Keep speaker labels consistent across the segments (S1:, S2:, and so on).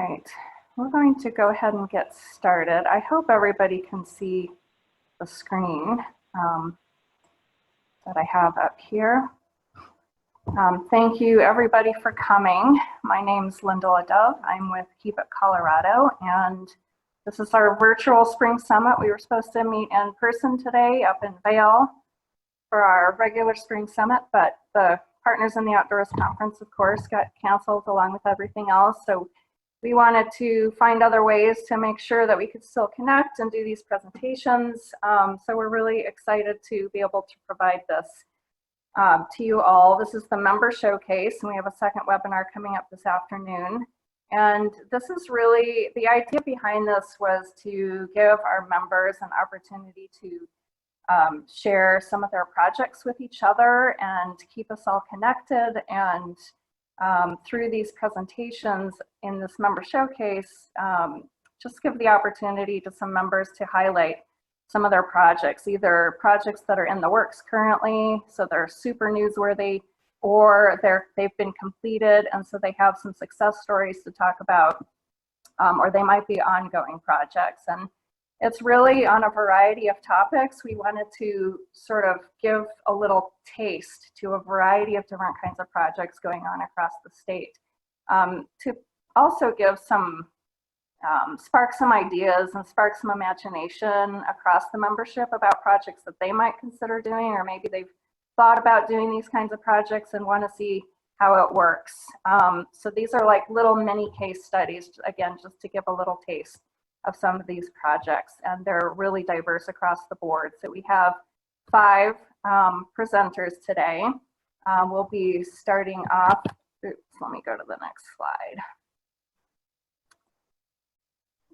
S1: right, we're going to go ahead and get started. I hope everybody can see the screen that I have up here. Thank you everybody for coming. My name's Linda Dove. I'm with Keep It Colorado, and this is our virtual spring summit. We were supposed to meet in person today up in Vail for our regular spring summit, but the Partners in the Outdoors conference, of course, got canceled along with everything else. So we wanted to find other ways to make sure that we could still connect and do these presentations. So we're really excited to be able to provide this to you all. This is the member showcase, and we have a second webinar coming up this afternoon. And this is really, the idea behind this was to give our members an opportunity to share some of their projects with each other and keep us all connected. And through these presentations in this member showcase, just give the opportunity to some members to highlight some of their projects, either projects that are in the works currently, so they're super newsworthy, or they've been completed and so they have some success stories to talk about, or they might be ongoing projects. And it's really on a variety of topics. We wanted to sort of give a little taste to a variety of different kinds of projects going on across the state, to also give some, spark some ideas and spark some imagination across the membership about projects that they might consider doing, or maybe they've thought about doing these kinds of projects and want to see how it works. So these are like little mini case studies, again, just to give a little taste of some of these projects, and they're really diverse across the board. So we have 5 presenters today. We'll be starting off, oops, let me go to the next slide.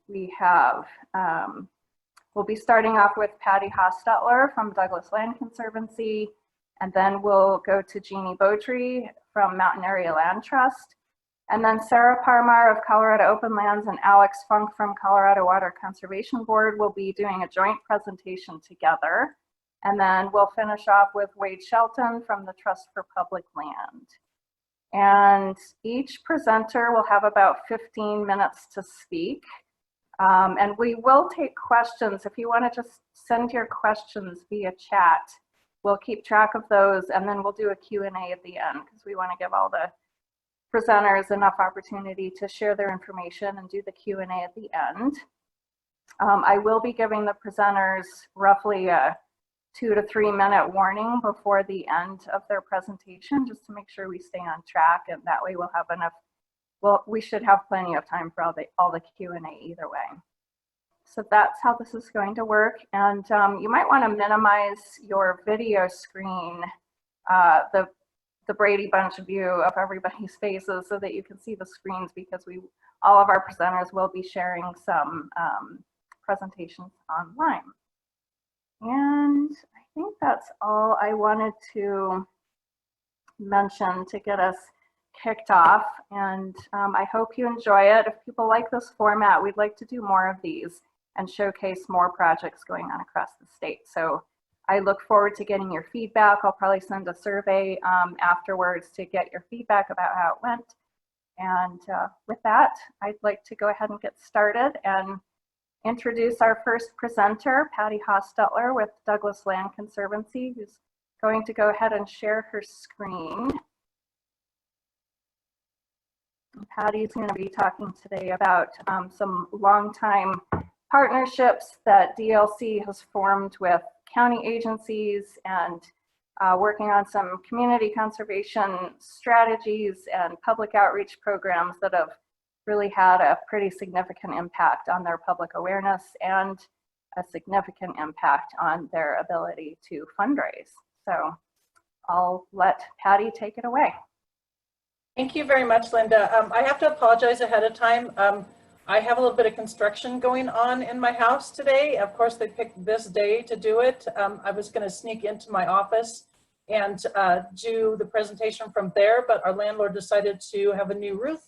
S1: We have, we'll be starting off with Patti Hostetler from Douglas Land Conservancy, and then we'll go to Jeanne Beaudry from Mountain Area Land Trust. And then Sarah Parmar of Colorado Open Lands and Alex Funk from Colorado Water Conservation Board will be doing a joint presentation together. And then we'll finish off with Wade Shelton from the Trust for Public Land. And each presenter will have about 15 minutes to speak. And we will take questions. If you want to just send your questions via chat, we'll keep track of those, and then we'll do a Q&A at the end, because we want to give all the presenters enough opportunity to share their information and do the Q&A at the end. I will be giving the presenters roughly a 2 to 3 minute warning before the end of their presentation, just to make sure we stay on track, and that way we'll have enough, well, we should have plenty of time for all the Q&A either way. So that's how this is going to work. And you might want to minimize your video screen, the Brady Bunch view of everybody's faces, so that you can see the screens, because all of our presenters will be sharing some presentations online. And I think that's all I wanted to mention to get us kicked off. And I hope you enjoy it. If people like this format, we'd like to do more of these and showcase more projects going on across the state. So I look forward to getting your feedback. I'll probably send a survey afterwards to get your feedback about how it went. And with that, I'd like to go ahead and get started and introduce our first presenter, Patti Hostetler with Douglas Land Conservancy, who's going to go ahead and share her screen. Patti's going to be talking today about some longtime partnerships that DLC has formed with county agencies, and working on some community conservation strategies and public outreach programs that have really had a pretty significant impact on their public awareness and a significant impact on their ability to fundraise. So I'll let Patti take it away.
S2: Thank you very much, Linda. I have to apologize ahead of time. I have a little bit of construction going on in my house today. Of course, they picked this day to do it. I was going to sneak into my office and do the presentation from there, but our landlord decided to have a new roof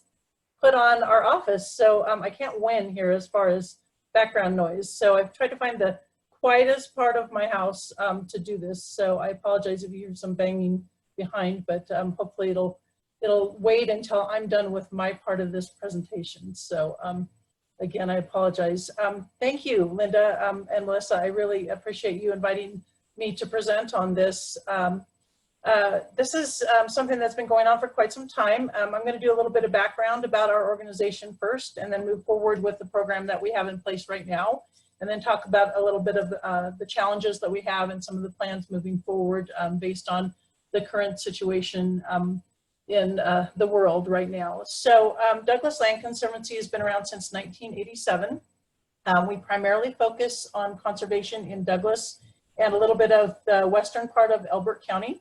S2: put on our office. So I can't win here as far as background noise. So I've tried to find the quietest part of my house to do this. So I apologize if you hear some banging behind, but hopefully it'll it'll wait until I'm done with my part of this presentation. So again, I apologize. Thank you, Linda and Melissa. I really appreciate you inviting me to present on this. This is something that's been going on for quite some time. I'm going to do a little bit of background about our organization first, and then move forward with the program that we have in place right now, and then talk about a little bit of the challenges that we have and some of the plans moving forward based on the current situation in the world right now. So Douglas Land Conservancy has been around since 1987. We primarily focus on conservation in Douglas and a little bit of the western part of Elbert County.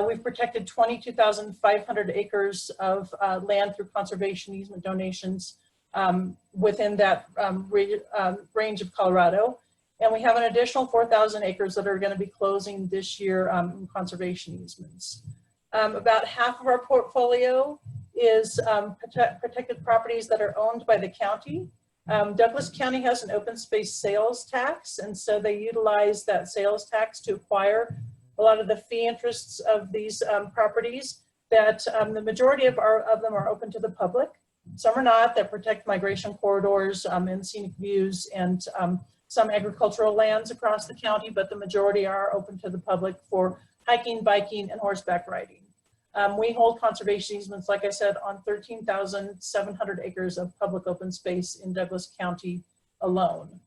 S2: We've protected 22,500 acres of land through conservation easement donations within that range of Colorado. And we have an additional 4,000 acres that are going to be closing this year in conservation easements. About half of our portfolio is protected properties that are owned by the county. Douglas County has an open space sales tax, and so they utilize that sales tax to acquire a lot of the fee interests of these properties that the majority of them are open to the public. Some are not, that protect migration corridors and scenic views and some agricultural lands across the county, but the majority are open to the public for hiking, biking, and horseback riding. We hold conservation easements, like I said, on 13,700 acres of public open space in Douglas County alone.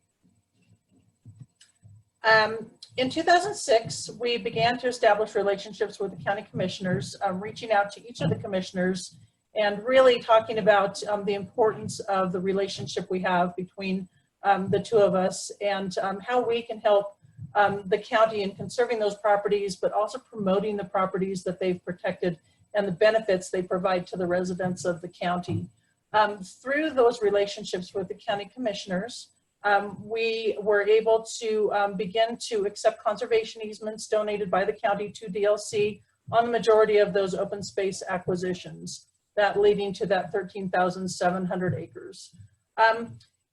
S2: In 2006, we began to establish relationships with the county commissioners, reaching out to each of the commissioners and really talking about the importance of the relationship we have between the two of us and how we can help the county in conserving those properties, but also promoting the properties that they've protected and the benefits they provide to the residents of the county. Through those relationships with the county commissioners, we were able to begin to accept conservation easements donated by the county to DLC on the majority of those open space acquisitions, that leading to that 13,700 acres.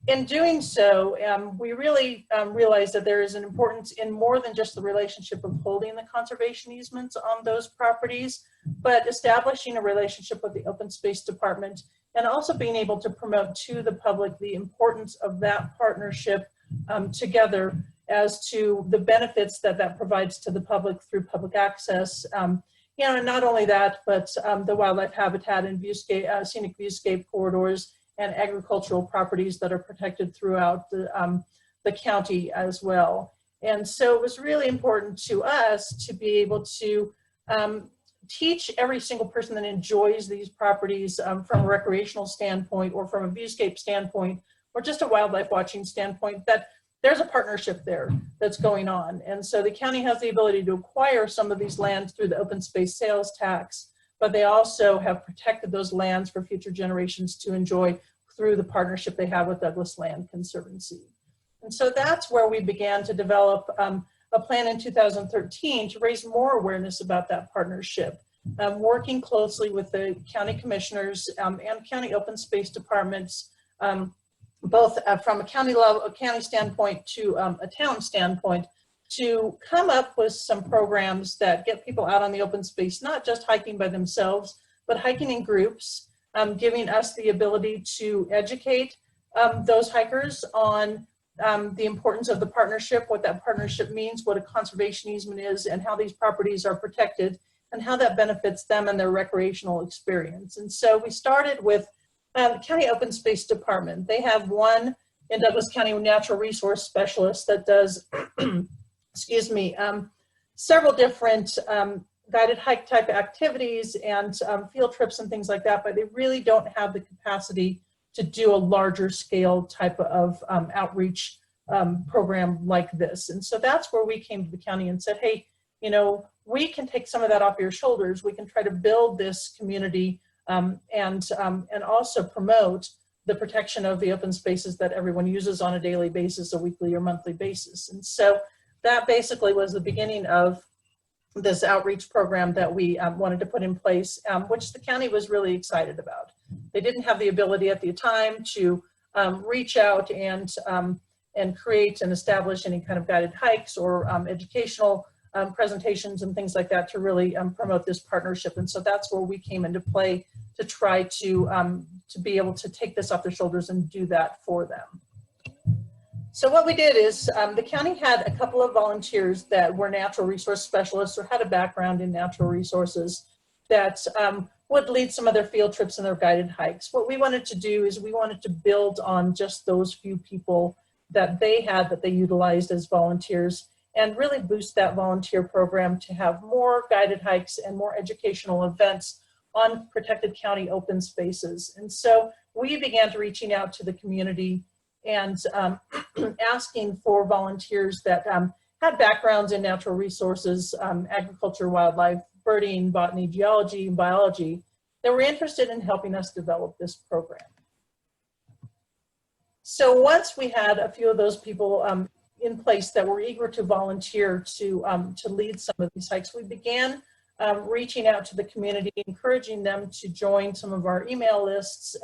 S2: In doing so, we really realized that there is an importance in more than just the relationship of holding the conservation easements on those properties, but establishing a relationship with the open space department and also being able to promote to the public the importance of that partnership together as to the benefits that that provides to the public through public access. You know, and not only that, but the wildlife habitat and viewscape, scenic viewscape corridors and agricultural properties that are protected throughout the county as well. And so it was really important to us to be able to teach every single person that enjoys these properties from a recreational standpoint or from a viewscape standpoint or just a wildlife watching standpoint that there's a partnership there that's going on. And so the county has the ability to acquire some of these lands through the open space sales tax, but they also have protected those lands for future generations to enjoy through the partnership they have with Douglas Land Conservancy. And so that's where we began to develop a plan in 2013 to raise more awareness about that partnership, working closely with the county commissioners and county open space departments, both from a county level, a county standpoint to a town standpoint, to come up with some programs that get people out on the open space, not just hiking by themselves, but hiking in groups, giving us the ability to educate those hikers on the importance of the partnership, what that partnership means, what a conservation easement is, and how these properties are protected, and how that benefits them and their recreational experience. And so we started with the County Open Space Department. They have one in Douglas County Natural Resource Specialist that does, excuse me, several different guided hike type activities and field trips and things like that, but they really don't have the capacity to do a larger scale type of outreach program like this. And so that's where we came to the county and said, hey, you know, we can take some of that off your shoulders. We can try to build this community and also promote the protection of the open spaces that everyone uses on a daily basis, a weekly or monthly basis. And so that basically was the beginning of this outreach program that we wanted to put in place, which the county was really excited about. They didn't have the ability at the time to reach out and create and establish any kind of guided hikes or educational presentations and things like that to really promote this partnership. And so that's where we came into play to try to be able to take this off their shoulders and do that for them. So what we did is the county had a couple of volunteers that were natural resource specialists or had a background in natural resources that would lead some of their field trips and their guided hikes. What we wanted to do is we wanted to build on just those few people that they had that they utilized as volunteers and really boost that volunteer program to have more guided hikes and more educational events on protected county open spaces. And so we began to reaching out to the community and asking for volunteers that had backgrounds in natural resources, agriculture, wildlife, birding, botany, geology, and biology that were interested in helping us develop this program. So once we had a few of those people in place that were eager to volunteer to lead some of these hikes, we began reaching out to the community, encouraging them to join some of our email lists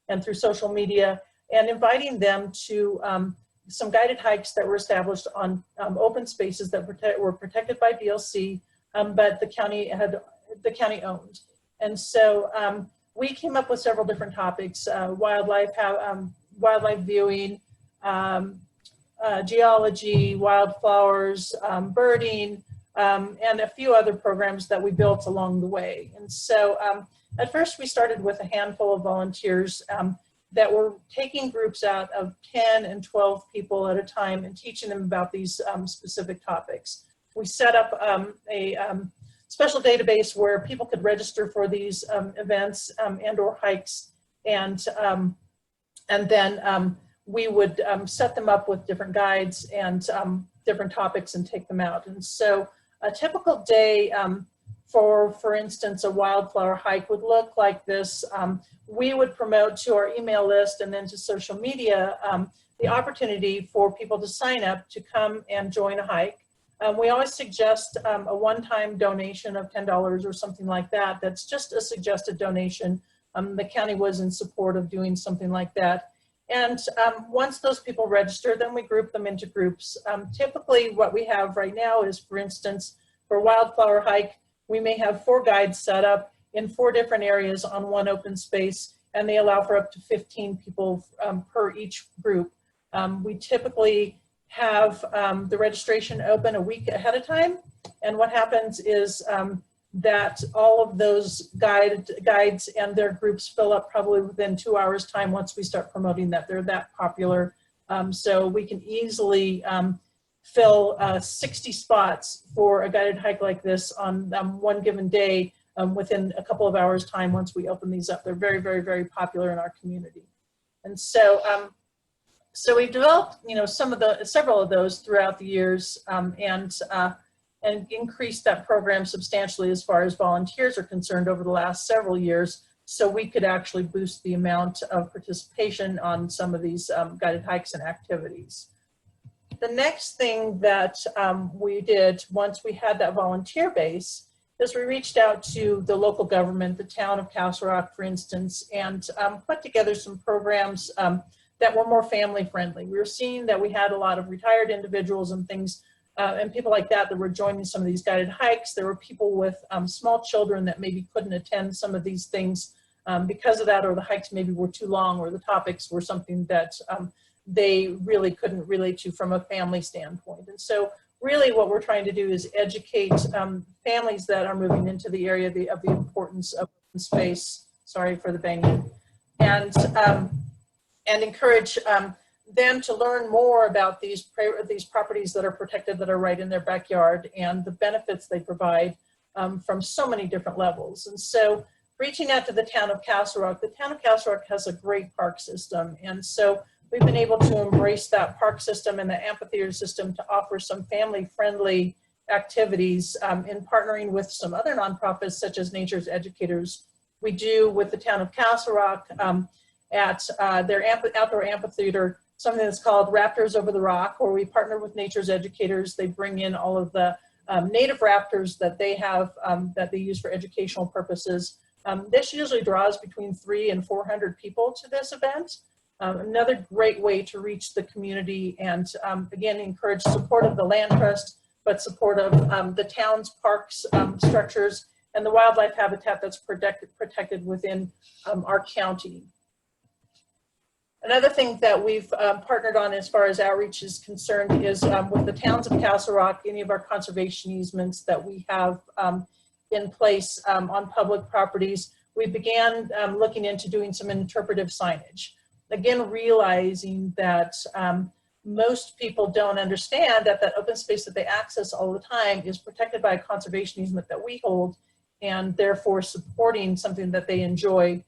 S2: and through social media, and inviting them to some guided hikes that were established on open spaces that were protected by DLC, but the county owned. And so we came up with several different topics: wildlife viewing, geology, wildflowers, birding, and a few other programs that we built along the way. And so at first we started with a handful of volunteers that were taking groups out of 10 and 12 people at a time and teaching them about these specific topics. We set up a special database where people could register for these events and or hikes, and then we would set them up with different guides and different topics and take them out. And so a typical day for instance, a wildflower hike would look like this. We would promote to our email list and then to social media the opportunity for people to sign up to come and join a hike. We always suggest a one-time donation of $10 or something like that. That's just a suggested donation. The county was in support of doing something like that. And once those people register, then we group them into groups. Typically what we have right now is, for instance, for wildflower hike, we may have 4 guides set up in 4 different areas on one open space, and they allow for up to 15 people per each group. We typically have the registration open a week ahead of time, and what happens is that all of those guides and their groups fill up probably within 2 hours time once we start promoting that. They're that popular. So we can easily fill 60 spots for a guided hike like this on one given day within a couple of hours time once we open these up. They're very, very, very popular in our community. And so so we've developed, several of those throughout the years and increased that program substantially as far as volunteers are concerned over the last several years, so we could actually boost the amount of participation on some of these guided hikes and activities. The next thing that we did once we had that volunteer base is we reached out to the local government, the town of Castle Rock, for instance, and put together some programs that were more family friendly. We were seeing that we had a lot of retired individuals and things and people like that were joining some of these guided hikes. There were people with small children that maybe couldn't attend some of these things because of that, or the hikes maybe were too long, or the topics were something that they really couldn't relate to from a family standpoint. And so really what we're trying to do is educate families that are moving into the area of the importance of open space, sorry for the banging, and encourage them to learn more about these properties that are protected, that are right in their backyard, and the benefits they provide from so many different levels. And so reaching out to the town of Castle Rock, the town of Castle Rock has a great park system, and so we've been able to embrace that park system and the amphitheater system to offer some family-friendly activities in partnering with some other nonprofits such as Nature's Educators. We do with the town of Castle Rock at their outdoor amphitheater something that's called Raptors Over the Rock, where we partner with Nature's Educators. They bring in all of the native raptors that they have that they use for educational purposes. This usually draws between 300 and 400 people to this event. Another great way to reach the community and again encourage support of the land trust, but support of the town's parks, structures, and the wildlife habitat that's protected within our county. Another thing that we've partnered on as far as outreach is concerned is with the towns of Castle Rock, any of our conservation easements that we have in place on public properties. We began looking into doing some interpretive signage. Again, realizing that most people don't understand that that open space that they access all the time is protected by a conservation easement that we hold, and therefore supporting something that they enjoy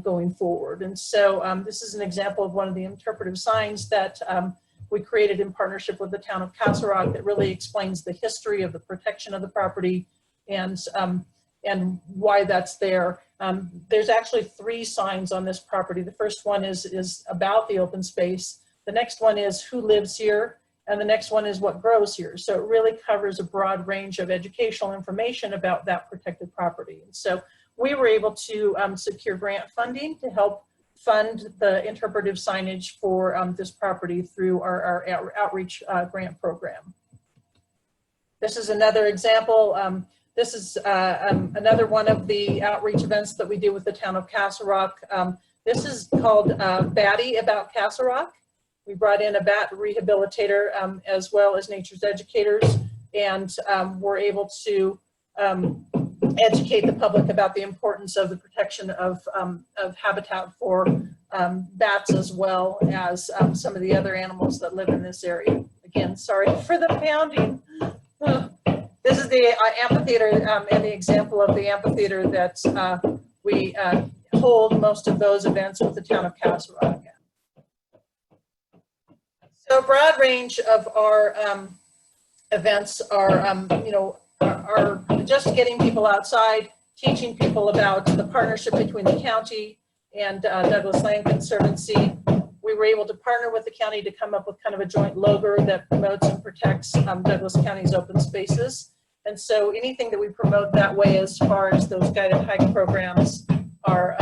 S2: going forward. And so this is an example of one of the interpretive signs that we created in partnership with the town of Castle Rock that really explains the history of the protection of the property and why that's there. There's actually 3 signs on this property. The first one is about the open space. The next one is who lives here, and the next one is what grows here. So it really covers a broad range of educational information about that protected property. And so we were able to secure grant funding to help fund the interpretive signage for this property through our outreach grant program. This is another example. This is another one of the outreach events that we do with the town of Castle Rock. This is called Batty About Castle Rock. We brought in a bat rehabilitator as well as nature's educators, and we're able to educate the public about the importance of the protection of habitat for bats as well as some of the other animals that live in this area. Again, sorry for the pounding. This is the amphitheater and the example of the amphitheater that we hold most of those events with the town of Castle Rock. So a broad range of our events are, are just getting people outside, teaching people about the partnership between the county and Douglas Land Conservancy. We were able to partner with the county to come up with kind of a joint logo that promotes and protects Douglas County's open spaces. And so anything that we promote that way as far as those guided hike programs are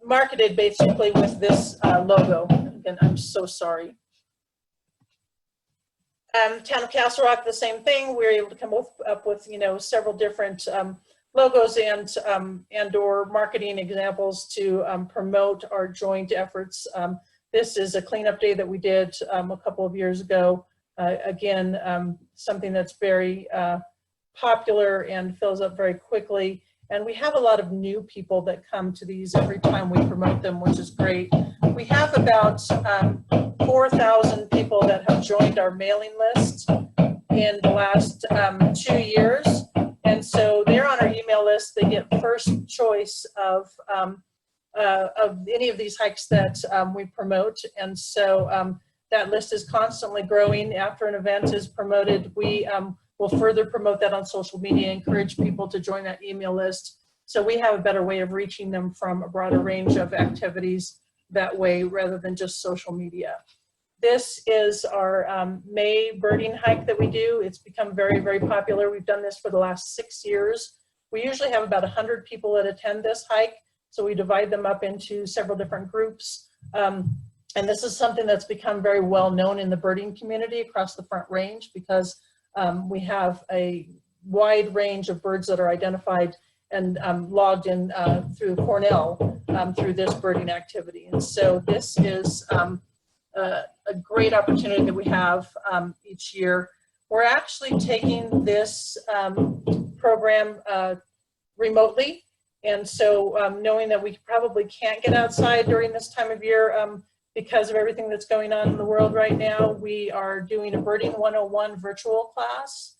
S2: marketed basically with this logo. And I'm so sorry. Town of Castle Rock, the same thing. We were able to come up with several different logos and or marketing examples to promote our joint efforts. This is a cleanup day that we did a couple of years ago. Again, something that's very popular and fills up very quickly. And we have a lot of new people that come to these every time we promote them, which is great. We have about 4,000 people that have joined our mailing list in the last 2 years. And so they're on our email list. They get first choice of any of these hikes that we promote. And so that list is constantly growing. After an event is promoted, we will further promote that on social media, encourage people to join that email list. So we have a better way of reaching them from a broader range of activities that way rather than just social media. This is our May birding hike that we do. It's become very, very popular. We've done this for the last 6 years. We usually have about 100 people that attend this hike. So we divide them up into several different groups. And this is something that's become very well known in the birding community across the Front Range because we have a wide range of birds that are identified and logged in through Cornell through this birding activity. And so this is a great opportunity that we have each year. We're actually taking this program remotely. And so knowing that we probably can't get outside during this time of year because of everything that's going on in the world right now, we are doing a Birding 101 virtual class.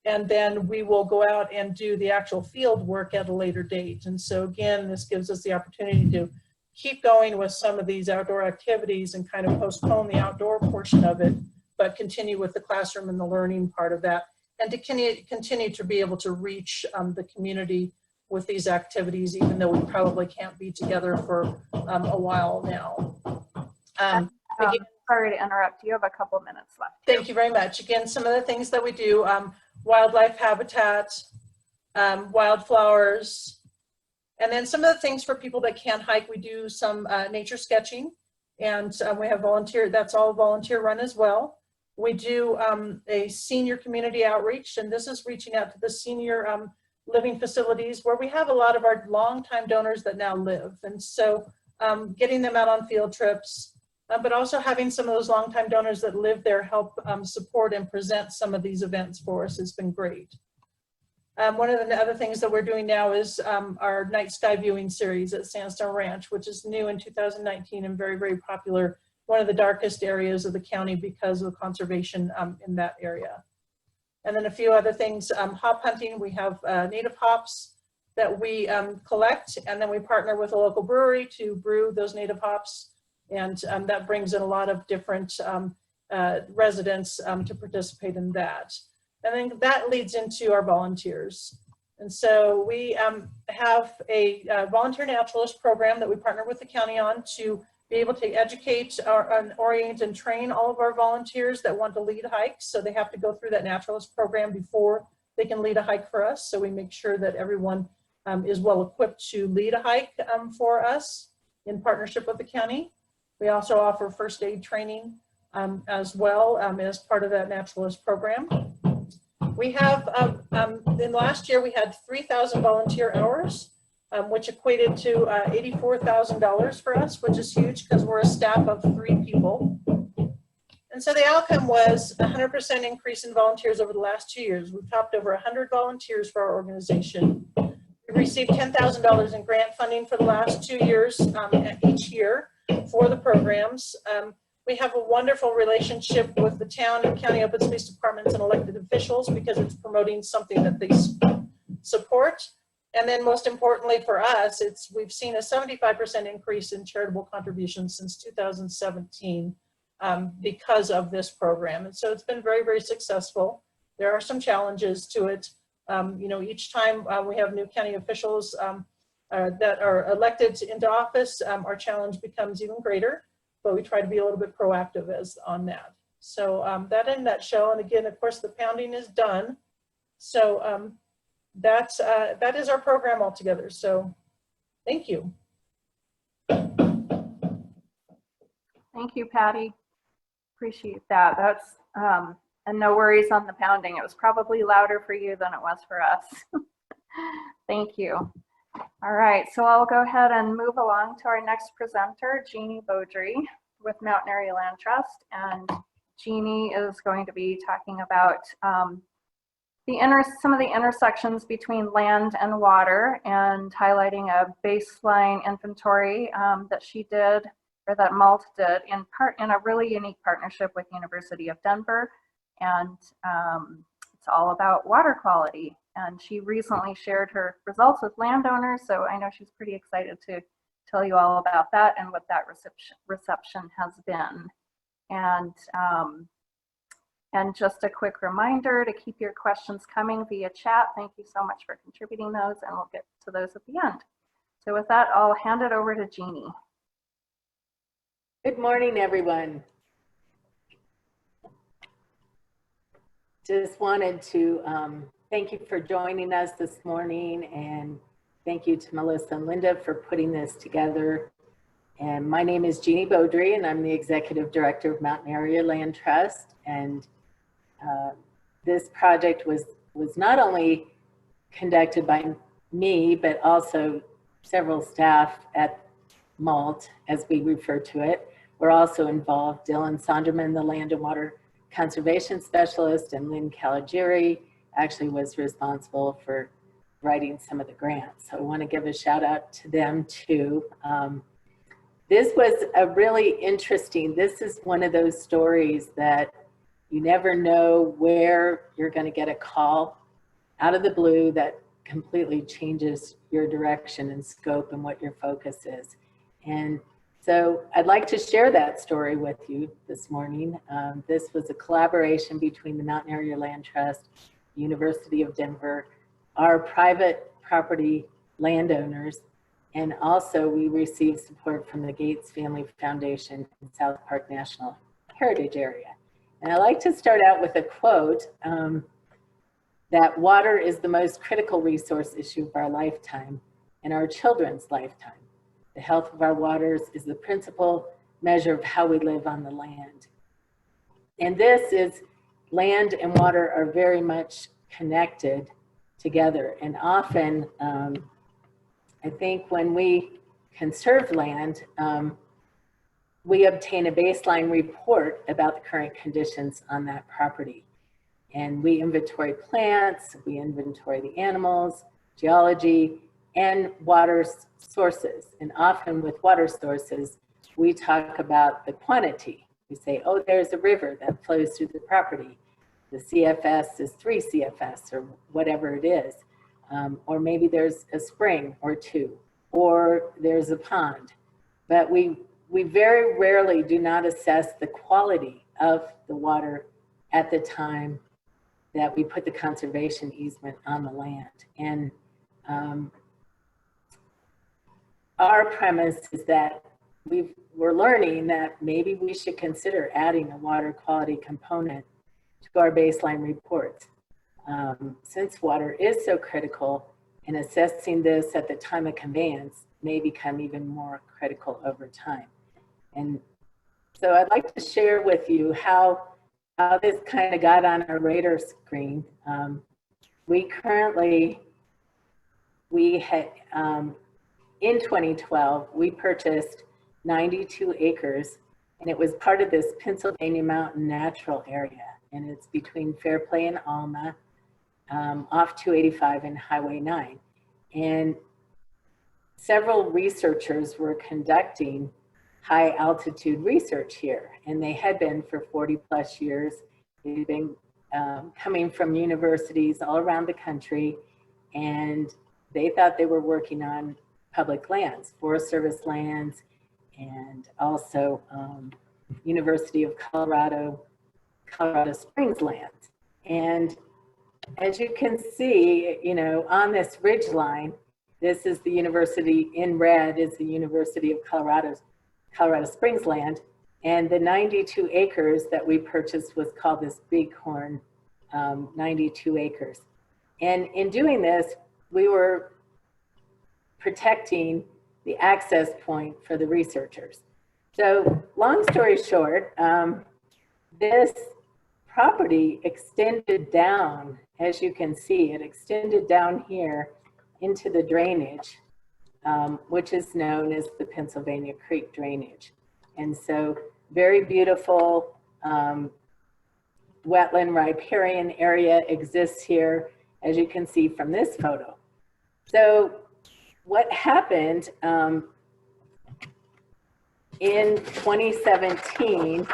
S2: And then we will go out and do the actual field work at a later date. And so again, this gives us the opportunity to keep going with some of these outdoor activities and kind of postpone the outdoor portion of it, but continue with the classroom and the learning part of that, and to continue to be able to reach the community with these activities, even though we probably can't be together for a while now. Again,
S1: sorry to interrupt. You have a couple minutes left.
S2: Thank you very much. Again, some of the things that we do, wildlife habitat, wildflowers, and then some of the things for people that can't hike, we do some nature sketching. And we have volunteer, that's all volunteer run as well. We do a senior community outreach, and this is reaching out to the senior living facilities where we have a lot of our longtime donors that now live. And so getting them out on field trips, but also having some of those longtime donors that live there help support and present some of these events for us has been great. One of the other things that we're doing now is our night sky viewing series at Sandstone Ranch, which is new in 2019 and very, very popular. One of the darkest areas of the county because of conservation in that area. And then a few other things, hop hunting. We have native hops that we collect, and then we partner with a local brewery to brew those native hops. And that brings in a lot of different residents to participate in that. And then that leads into our volunteers. And so we have a volunteer naturalist program that we partner with the county on to be able to educate and orient and train all of our volunteers that want to lead hikes. So they have to go through that naturalist program before they can lead a hike for us. So we make sure that everyone is well equipped to lead a hike for us in partnership with the county. We also offer first aid training as well as part of that naturalist program. We have, in last year, we had 3,000 volunteer hours, which equated to $84,000 for us, which is huge because we're a staff of 3 people. And so the outcome was 100% increase in volunteers over the last 2 years. We've topped over 100 volunteers for our organization. We received $10,000 in grant funding for the last 2 years each year for the programs. We have a wonderful relationship with the town and county open space departments and elected officials because it's promoting something that they support. And then most importantly for us, we've seen a 75% increase in charitable contributions since 2017 because of this program. And so it's been very, very successful. There are some challenges to it. You know, each time we have new county officials that are elected into office, our challenge becomes even greater. But we try to be a little bit proactive on that. So that in a nutshell, and again, of course, the pounding is done. So that is our program altogether. So thank you.
S1: Thank you, Patty. Appreciate that. That's and no worries on the pounding. It was probably louder for you than it was for us. Thank you. All right, so I'll go ahead and move along to our next presenter, Jeanne Beaudry with Mountain Area Land Trust. And Jeanne is going to be talking about some of the intersections between land and water and highlighting a baseline inventory that she did, or that MALT did, in a really unique partnership with University of Denver. And it's all about water quality. And she recently shared her results with landowners, so I know she's pretty excited to tell you all about that and what that reception has been. And just a quick reminder to keep your questions coming via chat. Thank you so much for contributing those, and we'll get to those at the end. So with that, I'll hand it over to Jeanne.
S3: Good morning, everyone. Just wanted to thank you for joining us this morning, and thank you to Melissa and Linda for putting this together. And my name is Jeanne Beaudry, and I'm the Executive Director of Mountain Area Land Trust. And this project was not only conducted by me, but also several staff at MALT, as we refer to it. We're also involved. Dylan Sonderman, the Land and Water Conservation Specialist, and Lynn Caligiri actually was responsible for writing some of the grants. So I want to give a shout out to them too. This was a really interesting, this is one of those stories that you never know where you're going to get a call out of the blue that completely changes your direction and scope and what your focus is. And so I'd like to share that story with you this morning. This was a collaboration between the Mountain Area Land Trust, University of Denver, our private property landowners, and also we received support from the Gates Family Foundation in South Park National Heritage Area. And I like to start out with a quote that water is the most critical resource issue of our lifetime and our children's lifetime. The health of our waters is the principal measure of how we live on the land. And this is, land and water are very much connected together. And often, I think when we conserve land, we obtain a baseline report about the current conditions on that property. And we inventory plants, we inventory the animals, geology, and water sources. And often with water sources, we talk about the quantity. We say, oh, there's a river that flows through the property. The CFS is 3 CFS or whatever it is. Or maybe there's a spring or 2, or there's a pond. But we very rarely do not assess the quality of the water at the time that we put the conservation easement on the land. And our premise is that we're learning that maybe we should consider adding a water quality component to our baseline reports. Since water is so critical, and assessing this at the time of conveyance may become even more critical over time. And so I'd like to share with you how this kind of got on our radar screen. In 2012, we purchased 92 acres, and it was part of this Pennsylvania Mountain Natural Area, and it's between Fairplay and Alma, off 285 and Highway 9. And several researchers were conducting high altitude research here, and they had been for 40 plus years. They'd been coming from universities all around the country, and they thought they were working on public lands, Forest Service lands, and also University of Colorado Springs lands. And as you can see, you know, on this ridge line, this is the university, in red is the University of Colorado Springs land, and the 92 acres that we purchased was called this Bighorn 92 acres. And in doing this, we were protecting the access point for the researchers. So long story short, this property extended down, as you can see, it extended down here into the drainage, which is known as the Pennsylvania Creek drainage. And so very beautiful wetland riparian area exists here, as you can see from this photo. So what happened in 2017,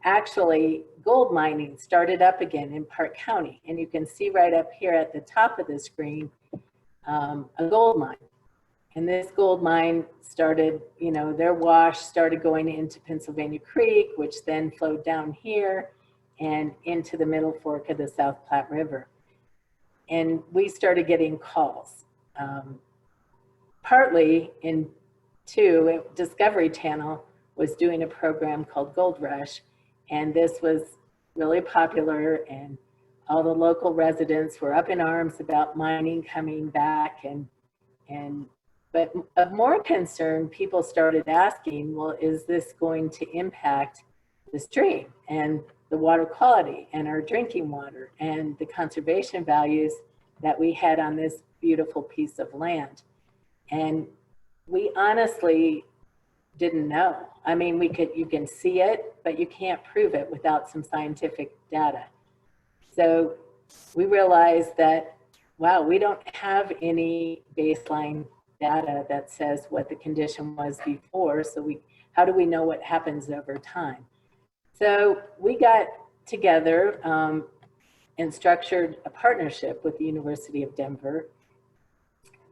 S3: actually gold mining started up again in Park County. And you can see right up here at the top of the screen, a gold mine. And this gold mine started, you know, their wash started going into Pennsylvania Creek, which then flowed down here and into the Middle Fork of the South Platte River. And we started getting calls. Partly Discovery Channel was doing a program called Gold Rush, and this was really popular, and all the local residents were up in arms about mining coming back, but of more concern, people started asking, well, is this going to impact the stream and the water quality and our drinking water and the conservation values that we had on this beautiful piece of land? And we honestly didn't know. I mean, you can see it, but you can't prove it without some scientific data. So we realized that, wow, we don't have any baseline data that says what the condition was before. So how do we know what happens over time? So we got together and structured a partnership with the University of Denver.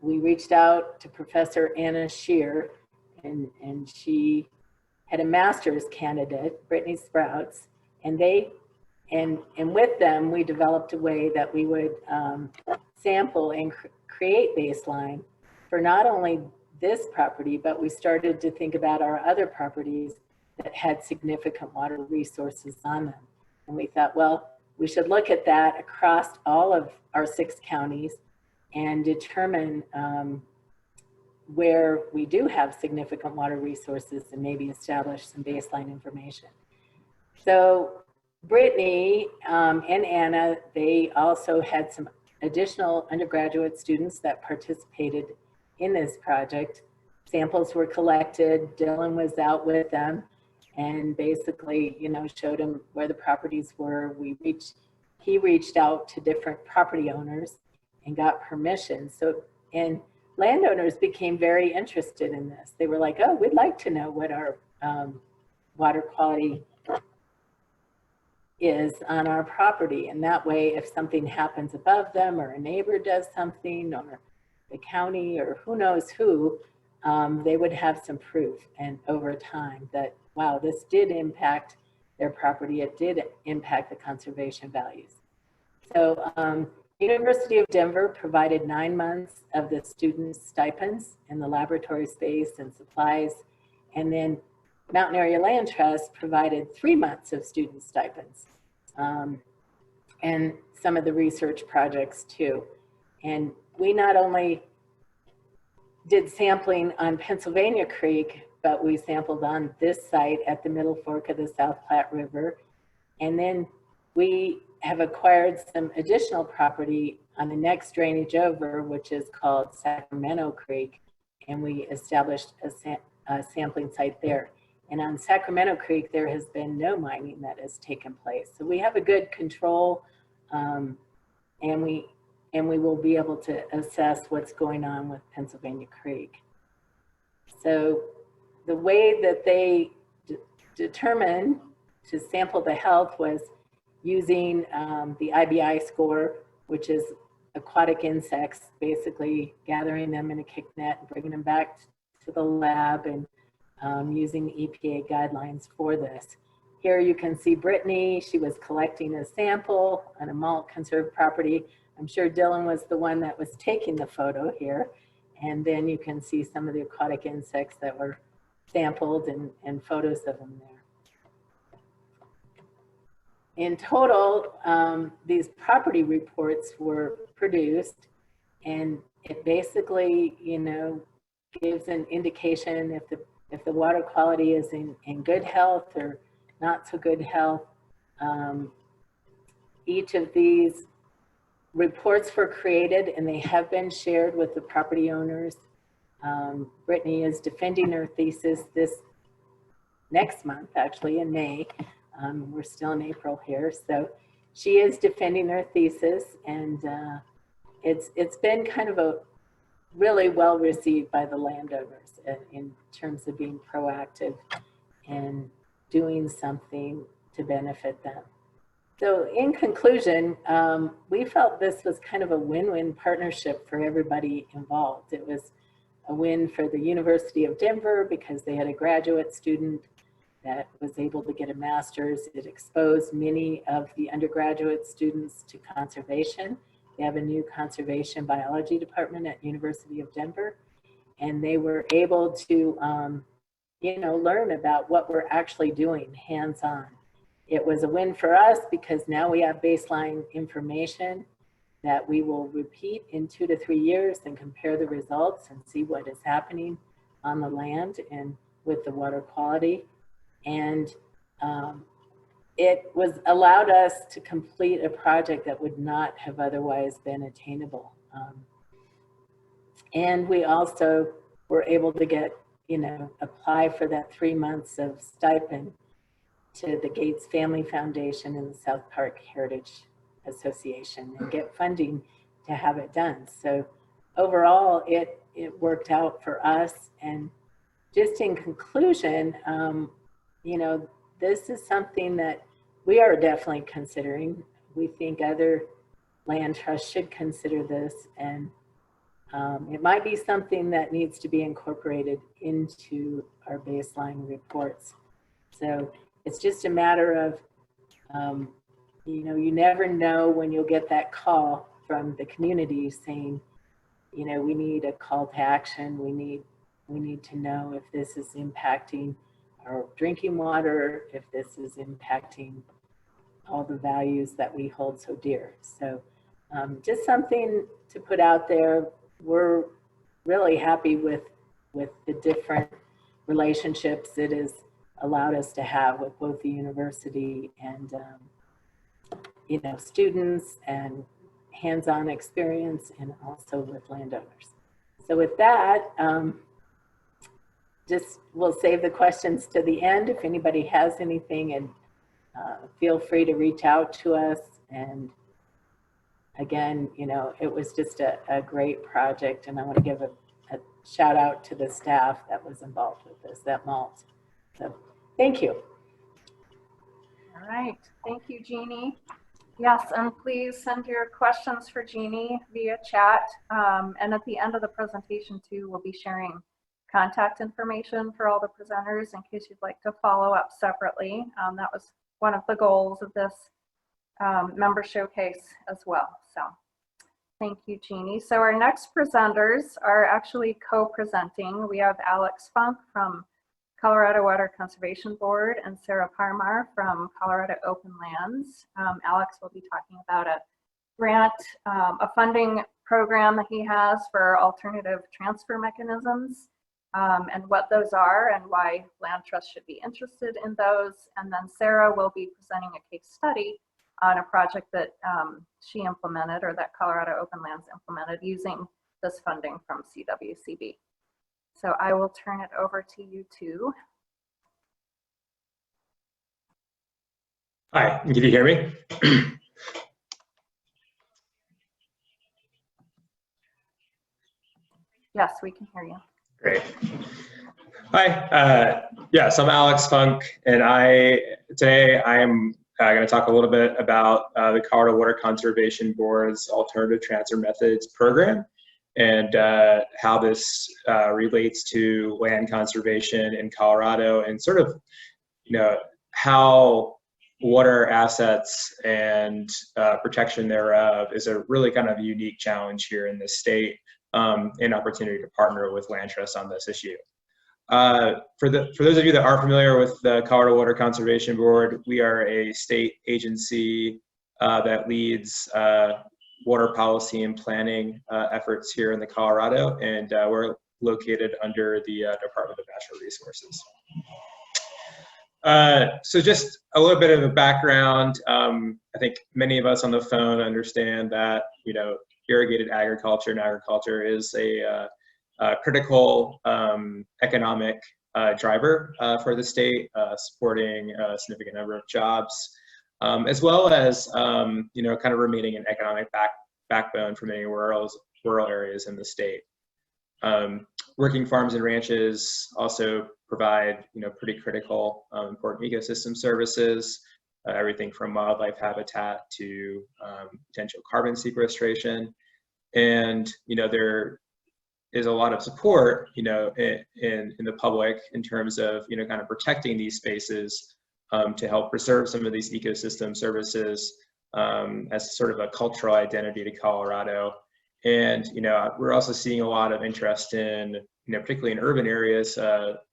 S3: We reached out to Professor Anna Shear, and she had a master's candidate, Brittany Sprouts, and with them, we developed a way that we would sample and create baseline for not only this property, but we started to think about our other properties that had significant water resources on them. And we thought, well, we should look at that across all of our 6 counties and determine where we do have significant water resources and maybe establish some baseline information. So Brittany and Anna, they also had some additional undergraduate students that participated in this project. Samples were collected, Dylan was out with them and basically, you know, showed them where the properties were. He reached out to different property owners and got permission. So, and landowners became very interested in this. They were like, oh, we'd like to know what our water quality is on our property. And that way, if something happens above them or a neighbor does something or the county or who knows who, they would have some proof and over time that, wow, this did impact their property. It did impact the conservation values. So University of Denver provided 9 months of the students' stipends and the laboratory space and supplies. And then Mountain Area Land Trust provided 3 months of student stipends and some of the research projects too. And we not only did sampling on Pennsylvania Creek, but we sampled on this site at the Middle Fork of the South Platte River. And then we have acquired some additional property on the next drainage over, which is called Sacramento Creek. And we established a sampling site there. And on Sacramento Creek, there has been no mining that has taken place. So we have a good control and we will be able to assess what's going on with Pennsylvania Creek. So the way that they determined to sample the health was using the IBI score, which is aquatic insects, basically gathering them in a kick net and bringing them back to the lab and using EPA guidelines for this. Here you can see Brittany, she was collecting a sample on a malt conserved property. I'm sure Dylan was the one that was taking the photo here. And then you can see some of the aquatic insects that were sampled and photos of them there. In total, these property reports were produced and it basically, you know, gives an indication if the water quality is in good health or not so good health. Each of these reports were created and they have been shared with the property owners. Brittany is defending her thesis this next month, actually in May. We're still in April here. So she is defending her thesis and it's been kind of a really well received by the landowners in terms of being proactive and doing something to benefit them. So in conclusion, we felt this was kind of a win-win partnership for everybody involved. It was a win for the University of Denver because they had a graduate student that was able to get a master's. It exposed many of the undergraduate students to conservation. They have a new conservation biology department at University of Denver, and they were able to, you know, learn about what we're actually doing hands-on. It was a win for us because now we have baseline information that we will repeat in 2 to 3 years and compare the results and see what is happening on the land and with the water quality. And it was allowed us to complete a project that would not have otherwise been attainable. And we also were able to get, you know, apply for that 3 months of stipend to the Gates Family Foundation and the South Park Heritage Association and get funding to have it done. So overall, it worked out for us. And just in conclusion, you know, this is something that we are definitely considering. We think other land trusts should consider this, and it might be something that needs to be incorporated into our baseline reports. So it's just a matter of, you know, you never know when you'll get that call from the community saying, you know, we need a call to action. We need to know if this is impacting our drinking water, if this is impacting all the values that we hold so dear. So just something to put out there. We're really happy with with the different relationships it has allowed us to have with both the university and you know, students and hands-on experience, and also with landowners. So with that, just we'll save the questions to the end if anybody has anything, and feel free to reach out to us. And again, you know, it was just a great project, and I want to give a shout out to the staff that was involved with this at Malt. So thank you.
S1: All right, thank you, Jeannie. Yes, and please send your questions for Jeannie via chat. And at the end of the presentation too, we'll be sharing contact information for all the presenters in case you'd like to follow up separately. That was one of the goals of this member showcase as well. So thank you, Jeannie. So our next presenters are actually co-presenting. We have Alex Funk from Colorado Water Conservation Board and Sarah Parmar from Colorado Open Lands. Alex will be talking about a grant, a funding program that he has for alternative transfer mechanisms, and what those are and why land trusts should be interested in those. And then Sarah will be presenting a case study on a project that she implemented, or that Colorado Open Lands implemented, using this funding from CWCB. So I will turn it over to you two.
S4: Hi, can you hear me?
S1: Yes, we can hear you.
S4: Great. Hi, yes, I'm Alex Funk, and today I'm going to talk a little bit about the Colorado Water Conservation Board's Alternative Transfer Methods program, and how this relates to land conservation in Colorado, and sort of, you know, how water assets and protection thereof is a really kind of unique challenge here in this state, an opportunity to partner with land trusts on this issue. For those of you that aren't familiar with the Colorado Water Conservation Board, we are a state agency that leads water policy and planning efforts here in the Colorado, and we're located under the Department of Natural Resources. So just a little bit of a background. I think many of us on the phone understand that, you know, irrigated agriculture and agriculture is a critical economic driver for the state, supporting a significant number of jobs, as well as, you know, kind of remaining an economic backbone for many rural areas in the state. Working farms and ranches also provide, you know, pretty critical, important ecosystem services, everything from wildlife habitat to potential carbon sequestration. And, you know, there is a lot of support, you know, in the public in terms of, you know, kind of protecting these spaces to help preserve some of these ecosystem services as sort of a cultural identity to Colorado. And, you know, we're also seeing a lot of interest in, you know, particularly in urban areas,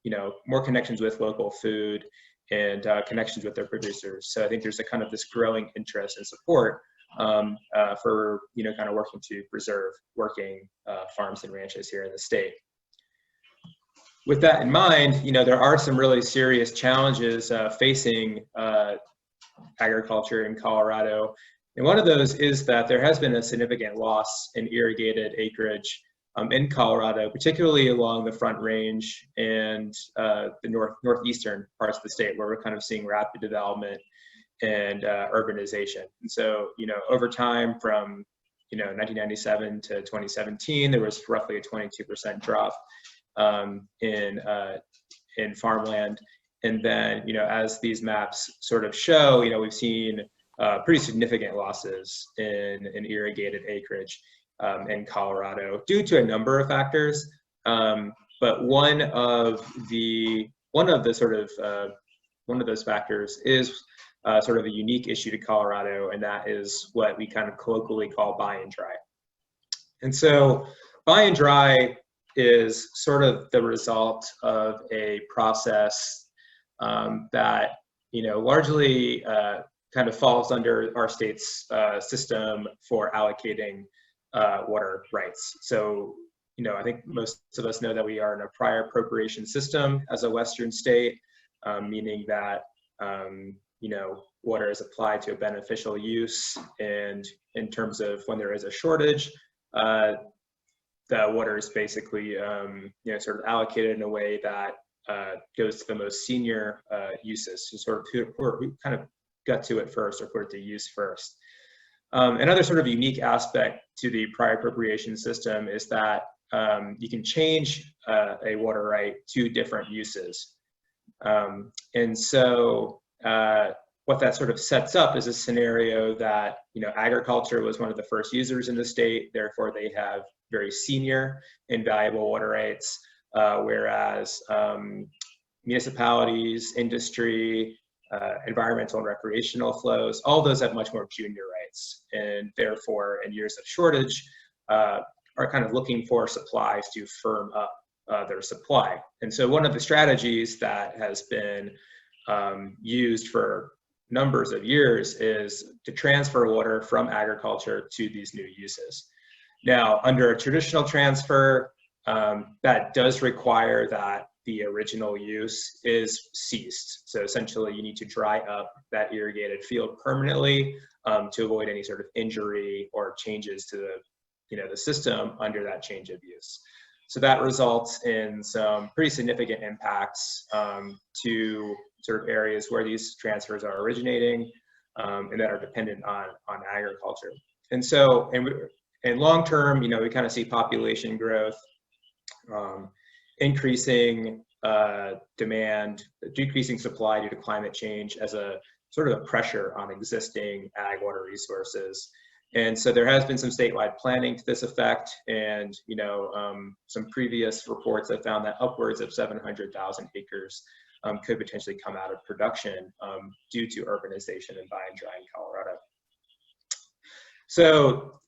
S4: you know, more connections with local food and connections with their producers. So I think there's a kind of this growing interest and support for, you know, kind of working to preserve working farms and ranches here in the state. With that in mind, you know, there are some really serious challenges facing agriculture in Colorado. And one of those is that there has been a significant loss in irrigated acreage in Colorado, particularly along the Front Range and the northeastern parts of the state, where we're kind of seeing rapid development and urbanization. And so, you know, over time from, you know, 1997 to 2017, there was roughly a 22% drop in farmland. And then, you know, as these maps sort of show, you know, we've seen pretty significant losses in irrigated acreage in Colorado due to a number of factors. But one of those factors is sort of a unique issue to Colorado, and that is what we kind of colloquially call buy and dry. And so buy and dry is sort of the result of a process that, you know, largely kind of falls under our state's system for allocating water rights. So, you I think most of us know that we are in a prior appropriation system as a Western state, meaning that, water is applied to a beneficial use, and in terms of when there is a shortage, the water is basically, sort of allocated in a way that goes to the most senior uses, so sort of who kind of got to it first or put it to use first. Another sort of unique aspect to the prior appropriation system is that you can change a water right to different uses. And so what that sort of sets up is a scenario that, agriculture was one of the first users in the state, therefore they have very senior and valuable water rights, whereas municipalities, industry, environmental and recreational flows, all those have much more junior rights, and therefore in years of shortage are kind of looking for supplies to firm up their supply. And so one of the strategies that has been used for numbers of years is to transfer water from agriculture to these new uses. Now, under a traditional transfer, that does require that the original use is ceased. So essentially, you need to dry up that irrigated field permanently to avoid any sort of injury or changes to the system under that change of use. So that results in some pretty significant impacts to sort of areas where these transfers are originating and that are dependent on agriculture. And so, in long term, we kind of see population growth, increasing demand, decreasing supply due to climate change as a sort of a pressure on existing ag water resources. And so there has been some statewide planning to this effect, and some previous reports have found that upwards of 700,000 acres could potentially come out of production due to urbanization and buy and dry in Colorado. So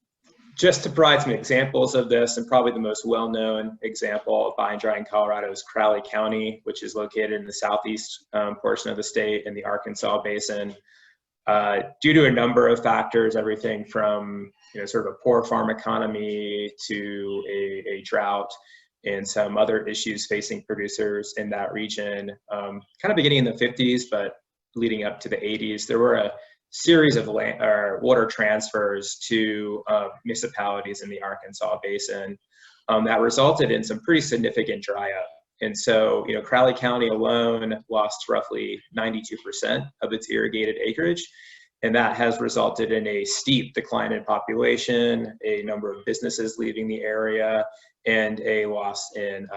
S4: just to provide some examples of this, and probably the most well-known example of buy and dry in Colorado is Crowley County, which is located in the southeast portion of the state in the Arkansas Basin. Due to a number of factors, everything from sort of a poor farm economy to a drought and some other issues facing producers in that region, kind of beginning in the 50s, but leading up to the 80s, there were a series of water transfers to municipalities in the Arkansas Basin that resulted in some pretty significant dry up. And so, Crowley County alone lost roughly 92% of its irrigated acreage, and that has resulted in a steep decline in population, a number of businesses leaving the area, and a loss in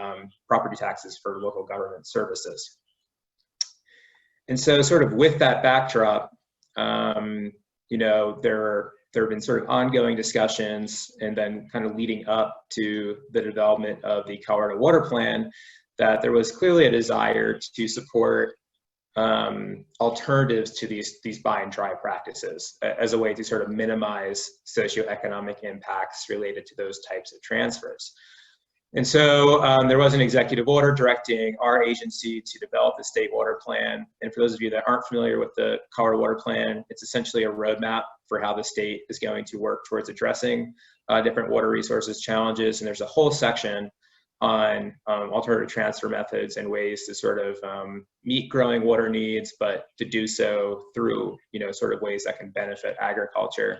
S4: property taxes for local government services. And so, sort of with that backdrop, there have been sort of ongoing discussions, and then kind of leading up to the development of the Colorado Water Plan, that there was clearly a desire to support alternatives to these buy and dry practices as a way to sort of minimize socioeconomic impacts related to those types of transfers. And so there was an executive order directing our agency to develop the state water plan. And for those of you that aren't familiar with the Colorado Water Plan, it's essentially a roadmap for how the state is going to work towards addressing different water resources challenges. And there's a whole section on alternative transfer methods and ways to sort of meet growing water needs, but to do so through, sort of ways that can benefit agriculture.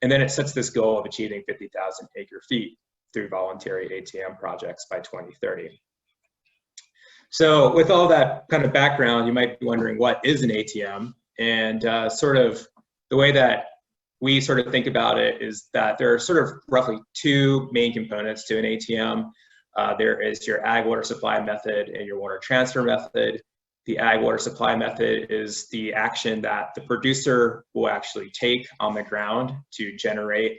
S4: And then it sets this goal of achieving 50,000 acre feet through voluntary ATM projects by 2030. So with all that kind of background, you might be wondering, what is an ATM? And sort of the way that we sort of think about it is that there are sort of roughly two main components to an ATM. There is your ag water supply method and your water transfer method. The ag water supply method is the action that the producer will actually take on the ground to generate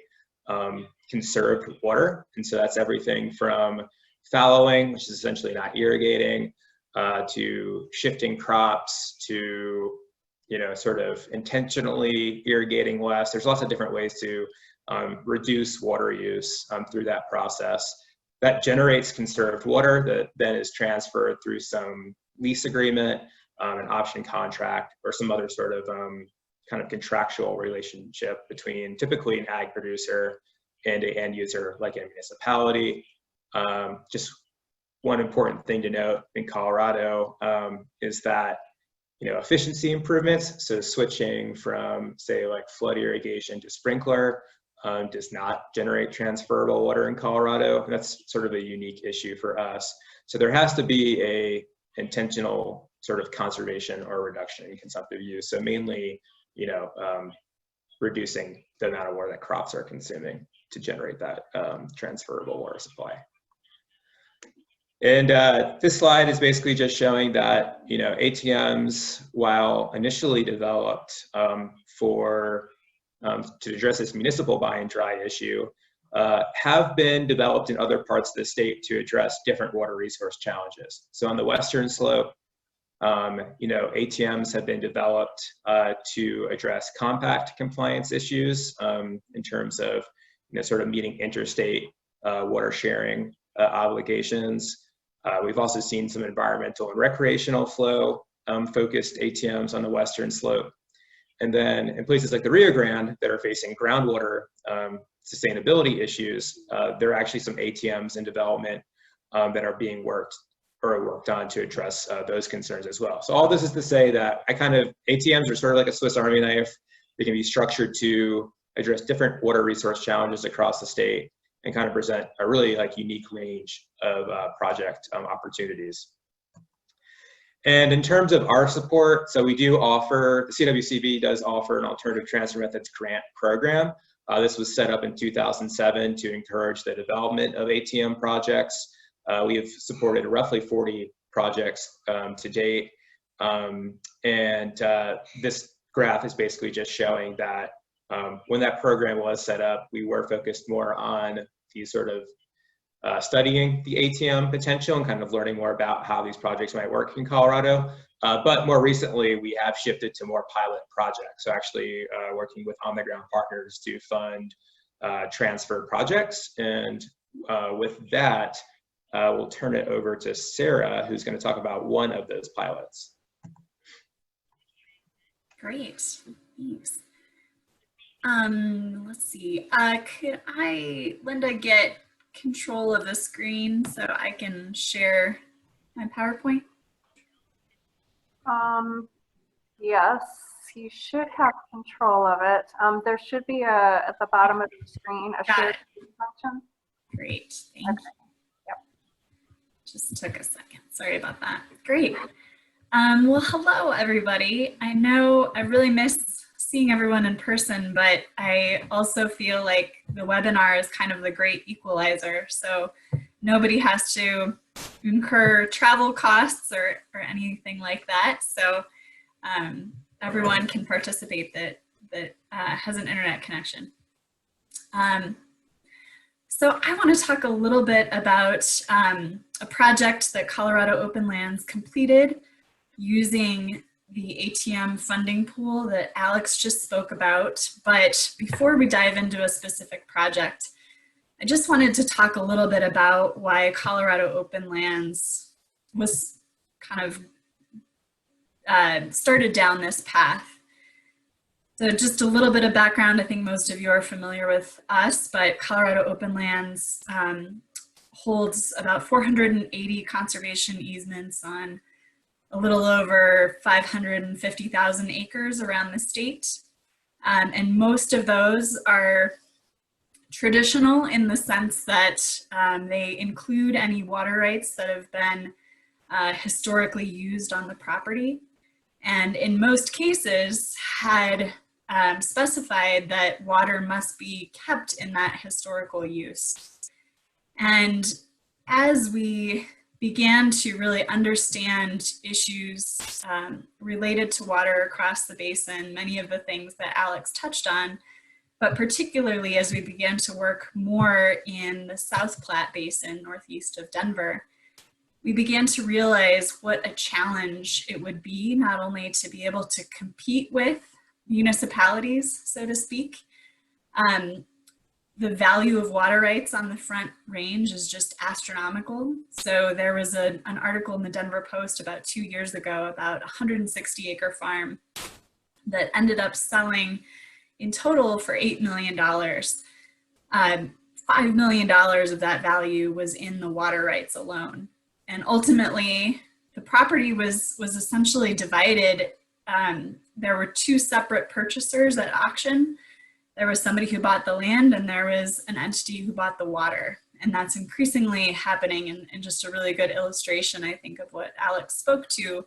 S4: conserved water. And so that's everything from fallowing, which is essentially not irrigating, to shifting crops, to sort of intentionally irrigating less. There's lots of different ways to reduce water use through that process. That generates conserved water that then is transferred through some lease agreement, an option contract, or some other sort of kind of contractual relationship between typically an ag producer and an end user like a municipality. Just one important thing to note in Colorado is that, efficiency improvements, so switching from, say, like flood irrigation to sprinkler, does not generate transferable water in Colorado. That's sort of a unique issue for us. So there has to be a intentional sort of conservation or reduction in consumptive use. So mainly, reducing the amount of water that crops are consuming to generate that transferable water supply. And this slide is basically just showing that, ATMs, while initially developed to address this municipal buy and dry issue, have been developed in other parts of the state to address different water resource challenges. So on the western slope, ATMs have been developed to address compact compliance issues in terms of, sort of meeting interstate water sharing obligations. We've also seen some environmental and recreational flow focused ATMs on the western slope. And then in places like the Rio Grande that are facing groundwater sustainability issues, there are actually some ATMs in development that are being worked on to address those concerns as well. So all this is to say that ATMs are sort of like a Swiss Army knife. They can be structured to address different water resource challenges across the state and kind of present a really unique range of project opportunities. And in terms of our support, so we do offer, the CWCB does offer an alternative transfer methods grant program. This was set up in 2007 to encourage the development of ATM projects. We have supported roughly 40 projects to date. This graph is basically just showing that when that program was set up, we were focused more on the sort of studying the ATM potential and kind of learning more about how these projects might work in Colorado. But more recently, we have shifted to more pilot projects. So actually working with on-the-ground partners to fund transfer projects. And with that, we'll turn it over to Sarah, who's going to talk about one of those pilots.
S5: Great, thanks. Let's see, could Linda, get control of the screen so I can share my PowerPoint?
S1: Yes, you should have control of it. There should be at the bottom of the screen a share function.
S5: Great, thank you. Yep. Just took a second. Sorry about that. Great. Well, hello, everybody. I know I really miss seeing everyone in person, but I also feel like the webinar is kind of the great equalizer. So nobody has to incur travel costs or anything like that. So everyone can participate that has an internet connection. So I want to talk a little bit about a project that Colorado Open Lands completed using the ATM funding pool that Alex just spoke about. But before we dive into a specific project, I just wanted to talk a little bit about why Colorado Open Lands was kind of started down this path. So just a little bit of background. I think most of you are familiar with us, but Colorado Open Lands holds about 480 conservation easements on a little over 550,000 acres around the state. And most of those are traditional in the sense that they include any water rights that have been historically used on the property. And in most cases had specified that water must be kept in that historical use. And as we began to really understand issues related to water across the basin, many of the things that Alex touched on, but particularly as we began to work more in the South Platte Basin, northeast of Denver, we began to realize what a challenge it would be not only to be able to compete with municipalities, so to speak. The value of water rights on the Front Range is just astronomical. So there was an article in the Denver Post about 2 years ago about a 160-acre farm that ended up selling in total for $8 million. $5 million of that value was in the water rights alone. And ultimately, the property was essentially divided. There were two separate purchasers at auction. There was somebody who bought the land, and there was an entity who bought the water. And that's increasingly happening, and just a really good illustration, I think, of what Alex spoke to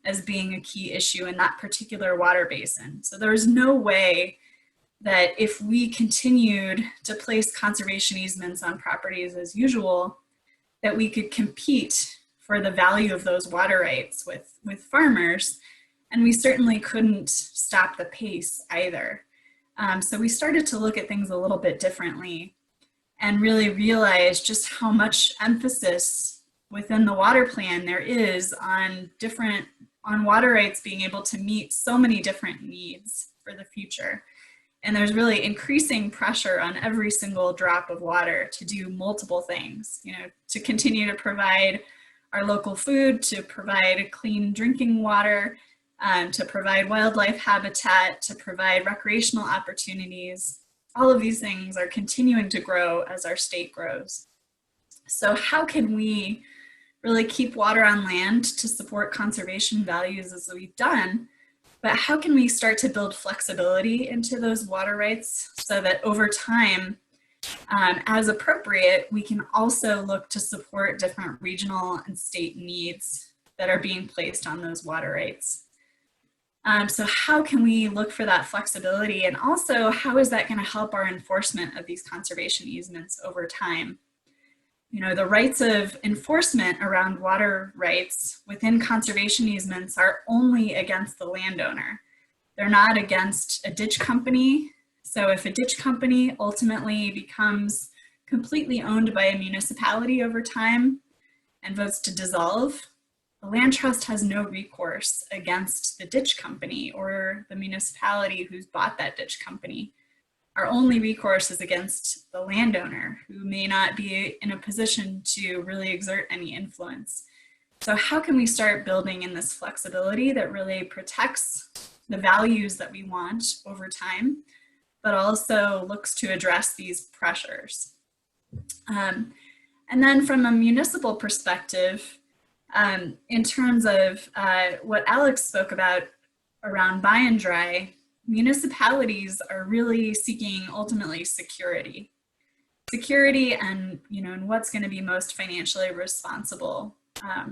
S5: as being a key issue in that particular water basin. So there's no way that if we continued to place conservation easements on properties as usual, that we could compete for the value of those water rights with farmers. And we certainly couldn't stop the pace either. So we started to look at things a little bit differently and really realize just how much emphasis within the water plan there is on water rights being able to meet so many different needs for the future. And there's really increasing pressure on every single drop of water to do multiple things, you know, to continue to provide our local food, to provide clean drinking water, to provide wildlife habitat, to provide recreational opportunities. All of these things are continuing to grow as our state grows. So how can we really keep water on land to support conservation values as we've done? But how can we start to build flexibility into those water rights so that over time, as appropriate, we can also look to support different regional and state needs that are being placed on those water rights? So how can we look for that flexibility? And also, how is that going to help our enforcement of these conservation easements over time? You know, the rights of enforcement around water rights within conservation easements are only against the landowner. They're not against a ditch company. So if a ditch company ultimately becomes completely owned by a municipality over time and votes to dissolve, the land trust has no recourse against the ditch company or the municipality who's bought that ditch company. Our only recourse is against the landowner, who may not be in a position to really exert any influence. So how can we start building in this flexibility that really protects the values that we want over time, but also looks to address these pressures? And then from a municipal perspective, in terms of what Alex spoke about around buy and dry, municipalities are really seeking ultimately security and, you know, and what's going to be most financially responsible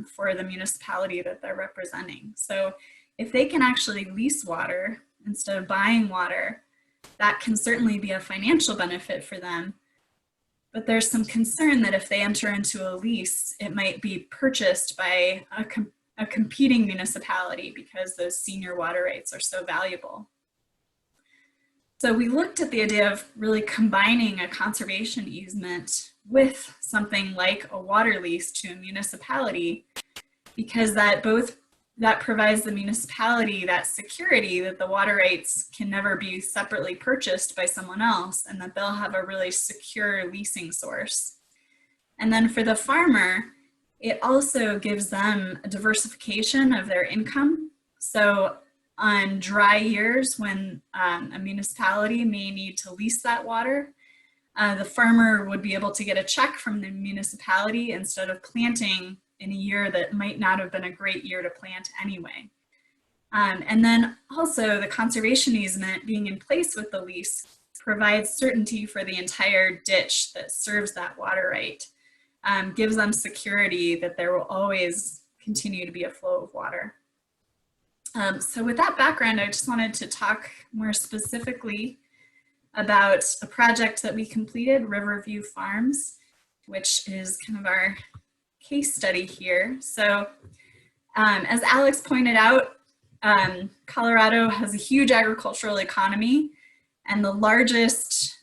S5: for the municipality that they're representing. So if they can actually lease water instead of buying water, that can certainly be a financial benefit for them. But there's some concern that if they enter into a lease, it might be purchased by a competing municipality because those senior water rights are so valuable. So we looked at the idea of really combining a conservation easement with something like a water lease to a municipality, because that provides the municipality that security that the water rights can never be separately purchased by someone else, and that they'll have a really secure leasing source. And then for the farmer, it also gives them a diversification of their income. So on dry years when a municipality may need to lease that water, the farmer would be able to get a check from the municipality instead of planting in a year that might not have been a great year to plant anyway. And then also the conservation easement being in place with the lease provides certainty for the entire ditch that serves that water right, gives them security that there will always continue to be a flow of water. So with that background, I just wanted to talk more specifically about a project that we completed, Riverview Farms, which is kind of our case study here. So as Alex pointed out, Colorado has a huge agricultural economy, and the largest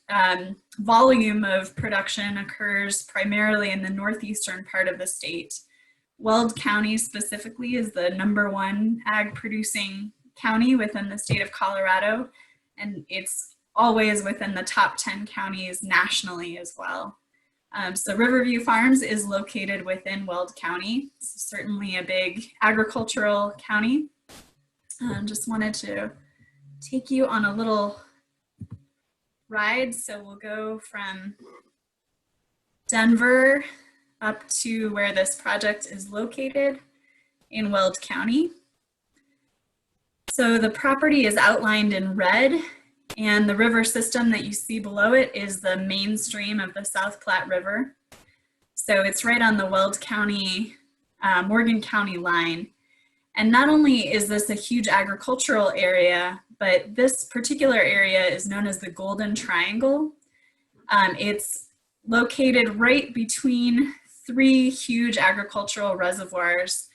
S5: volume of production occurs primarily in the northeastern part of the state. Weld County specifically is the #1 ag producing county within the state of Colorado, and it's always within the top 10 counties nationally as well. So Riverview Farms is located within Weld County. It's certainly a big agricultural county. Just wanted to take you on a little ride. So we'll go from Denver up to where this project is located in Weld County. So the property is outlined in red, and the river system that you see below it is the main stream of the South Platte River. So it's right on the Weld County, Morgan County line. And not only is this a huge agricultural area, but this particular area is known as the Golden Triangle. It's located right between 3 huge agricultural reservoirs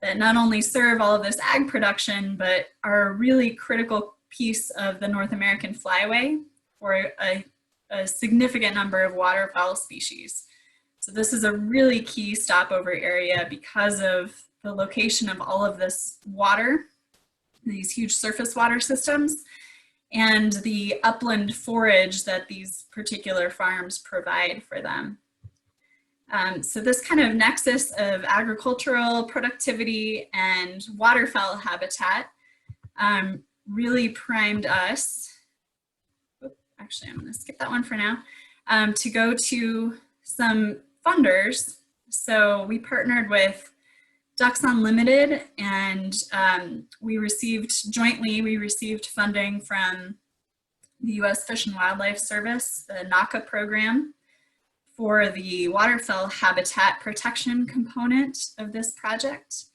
S5: that not only serve all of this ag production, but are a really critical piece of the North American flyway for a significant number of waterfowl species. So this is a really key stopover area because of the location of all of this water, these huge surface water systems, and the upland forage that these particular farms provide for them. So this kind of nexus of agricultural productivity and waterfowl habitat really primed us, actually I'm going to skip that one for now, to go to some funders. So we partnered with Ducks Unlimited, and we received funding from the U.S. Fish and Wildlife Service, the NACA program, for the waterfowl habitat protection component of this project.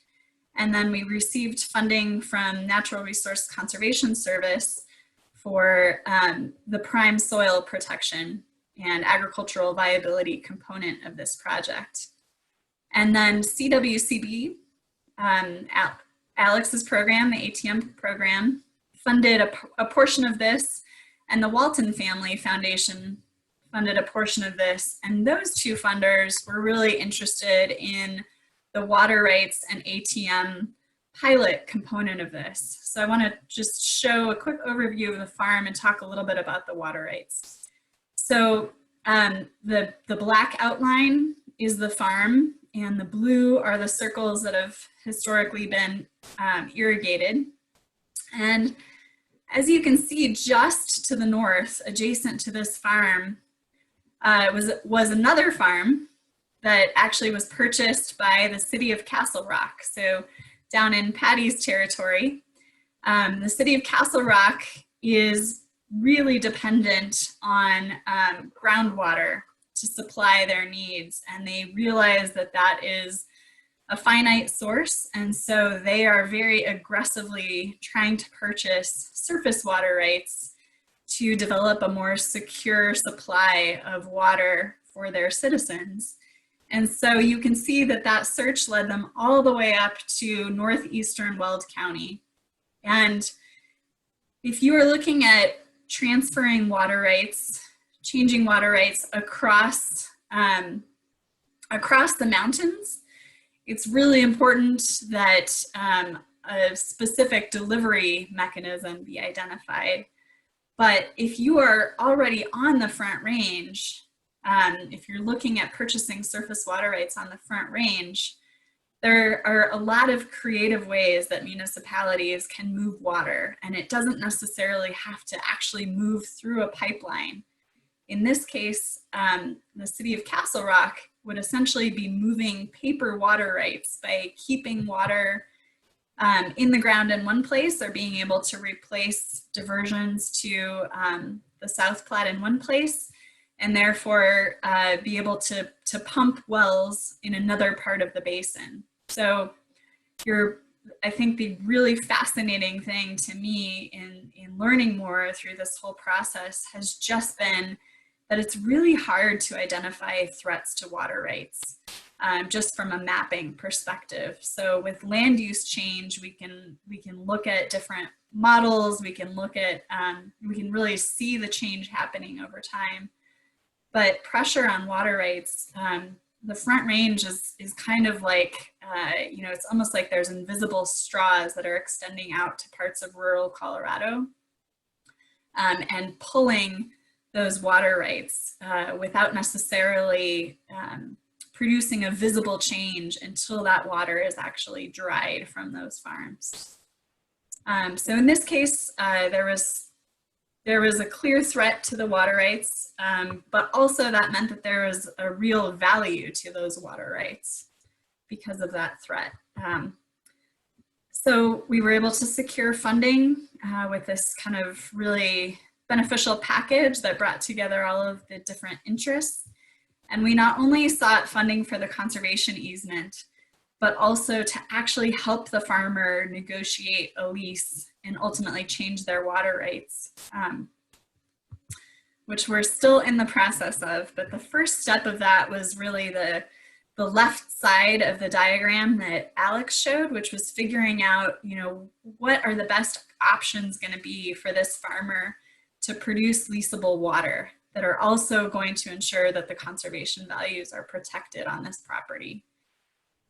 S5: And then we received funding from Natural Resource Conservation Service for the prime soil protection and agricultural viability component of this project. And then CWCB, Alex's program, the ATM program, funded a portion of this, and the Walton Family Foundation funded a portion of this. And those 2 funders were really interested in the water rights and ATM pilot component of this. So I want to just show a quick overview of the farm and talk a little bit about the water rights. So the black outline is the farm, and the blue are the circles that have historically been irrigated. And as you can see, just to the north, adjacent to this farm, was another farm that actually was purchased by the city of Castle Rock. So down in Patti's territory, the city of Castle Rock is really dependent on groundwater to supply their needs. And they realize that that is a finite source. And so they are very aggressively trying to purchase surface water rights to develop a more secure supply of water for their citizens. And so you can see that that search led them all the way up to northeastern Weld County. And if you are looking at transferring water rights, changing water rights across the mountains, it's really important that a specific delivery mechanism be identified. But if you are already on the Front Range, if you're looking at purchasing surface water rights on the Front Range, there are a lot of creative ways that municipalities can move water, and it doesn't necessarily have to actually move through a pipeline. In this case, the city of Castle Rock would essentially be moving paper water rights by keeping water in the ground in one place, or being able to replace diversions to the South Platte in one place, and therefore be able to pump wells in another part of the basin. So I think the really fascinating thing to me in learning more through this whole process has just been that it's really hard to identify threats to water rights just from a mapping perspective. So with land use change, we can look at different models, we can look at, we can really see the change happening over time. But pressure on water rights, the Front Range is kind of like, it's almost like there's invisible straws that are extending out to parts of rural Colorado and pulling those water rights without necessarily producing a visible change until that water is actually dried from those farms. So in this case, there was there was a clear threat to the water rights, but also that meant that there was a real value to those water rights because of that threat. So we were able to secure funding with this kind of really beneficial package that brought together all of the different interests. And we not only sought funding for the conservation easement, but also to actually help the farmer negotiate a lease and ultimately change their water rights, which we're still in the process of. But the first step of that was really the left side of the diagram that Alex showed, which was figuring out, what are the best options going to be for this farmer to produce leasable water that are also going to ensure that the conservation values are protected on this property.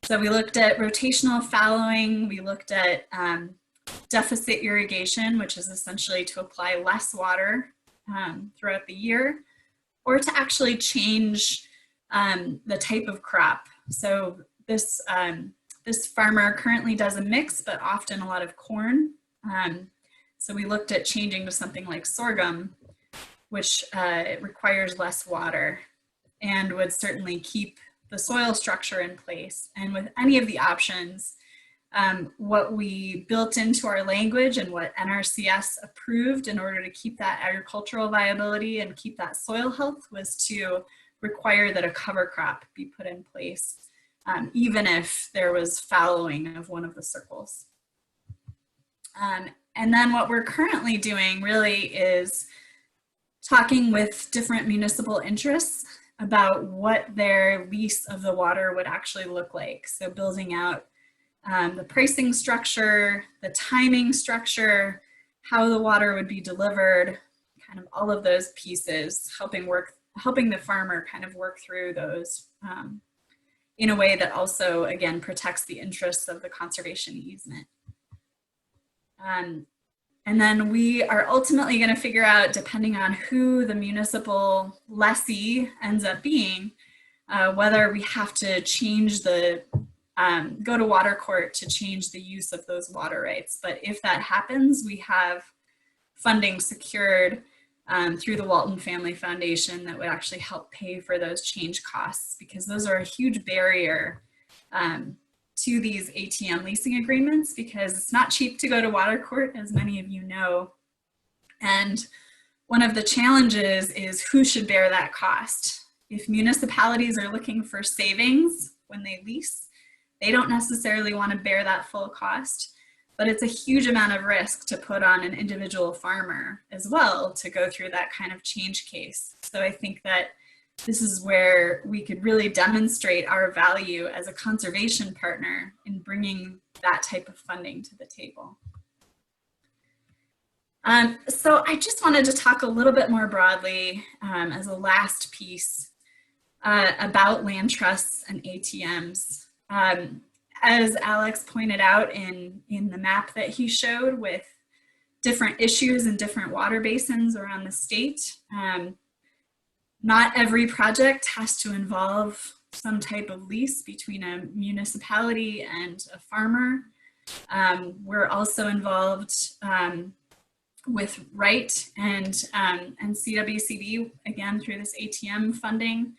S5: So we looked at rotational fallowing, we looked at deficit irrigation, which is essentially to apply less water throughout the year, or to actually change the type of crop. So this farmer currently does a mix, but often a lot of corn. So we looked at changing to something like sorghum, which it requires less water and would certainly keep the soil structure in place. And with any of the options, what we built into our language and what NRCS approved in order to keep that agricultural viability and keep that soil health was to require that a cover crop be put in place, even if there was fallowing of one of the circles. And then what we're currently doing really is talking with different municipal interests about what their lease of the water would actually look like. So building out the pricing structure, the timing structure, how the water would be delivered, kind of all of those pieces, helping the farmer kind of work through those in a way that also, again, protects the interests of the conservation easement. And then we are ultimately going to figure out, depending on who the municipal lessee ends up being, whether we have to change go to water court to change the use of those water rights. But if that happens, we have funding secured through the Walton Family Foundation that would actually help pay for those change costs, because those are a huge barrier to these ATM leasing agreements, because it's not cheap to go to water court, as many of you know. And one of the challenges is who should bear that cost. If municipalities are looking for savings when they lease, they don't necessarily want to bear that full cost, but it's a huge amount of risk to put on an individual farmer as well to go through that kind of change case. So I think that this is where we could really demonstrate our value as a conservation partner in bringing that type of funding to the table. So I just wanted to talk a little bit more broadly as a last piece about land trusts and ATMs. As Alex pointed out in the map that he showed with different issues in different water basins around the state, not every project has to involve some type of lease between a municipality and a farmer. We're also involved with Wright and CWCB, again, through this ATM funding,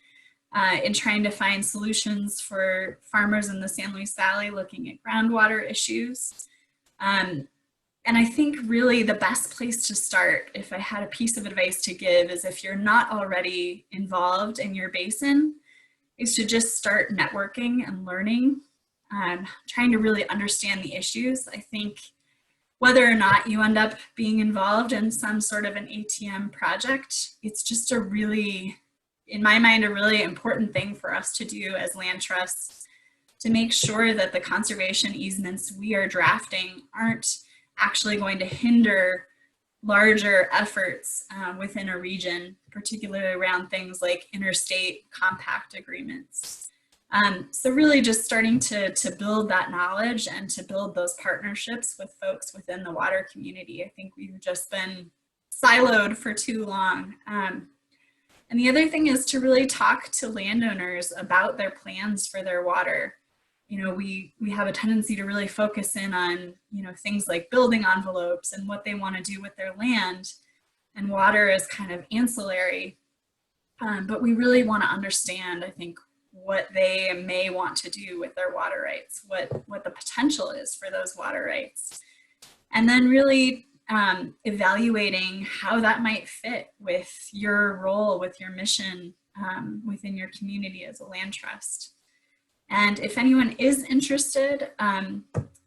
S5: in trying to find solutions for farmers in the San Luis Valley looking at groundwater issues. And I think really the best place to start, if I had a piece of advice to give, is if you're not already involved in your basin, is to just start networking and learning, trying to really understand the issues. I think whether or not you end up being involved in some sort of an ATM project, it's just a really, in my mind, a really important thing for us to do as land trusts to make sure that the conservation easements we are drafting aren't actually going to hinder larger efforts within a region, particularly around things like interstate compact agreements. So really just starting to build that knowledge and to build those partnerships with folks within the water community. I think we've just been siloed for too long. And the other thing is to really talk to landowners about their plans for their water. You know, we have a tendency to really focus in on, things like building envelopes and what they want to do with their land. and water is kind of ancillary. But we really want to understand, I think, what they may want to do with their water rights, what the potential is for those water rights. And then really evaluating how that might fit with your role, with your mission within your community as a land trust. And if anyone is interested,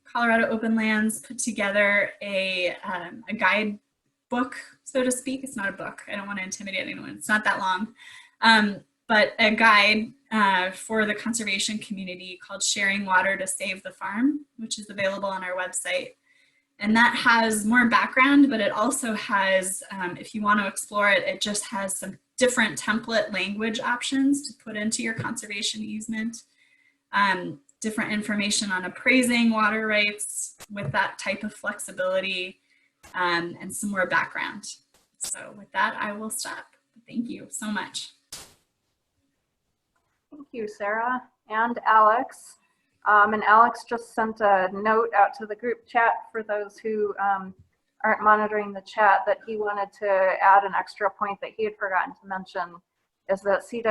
S5: Colorado Open Lands put together a guidebook, so to speak. It's not a book. I don't want to intimidate anyone. It's not that long. But a guide for the conservation community called Sharing Water to Save the Farm, which is available on our website. And that has more background, but it also has, if you want to explore it, it just has some different template language options to put into your conservation easement. Different information on appraising water rights with that type of flexibility, and some more background. So with that, I will stop. Thank you so much.
S1: Thank you, Sarah and Alex. And Alex just sent a note out to the group chat for those who aren't monitoring the chat that he wanted to add an extra point that he had forgotten to mention, is that the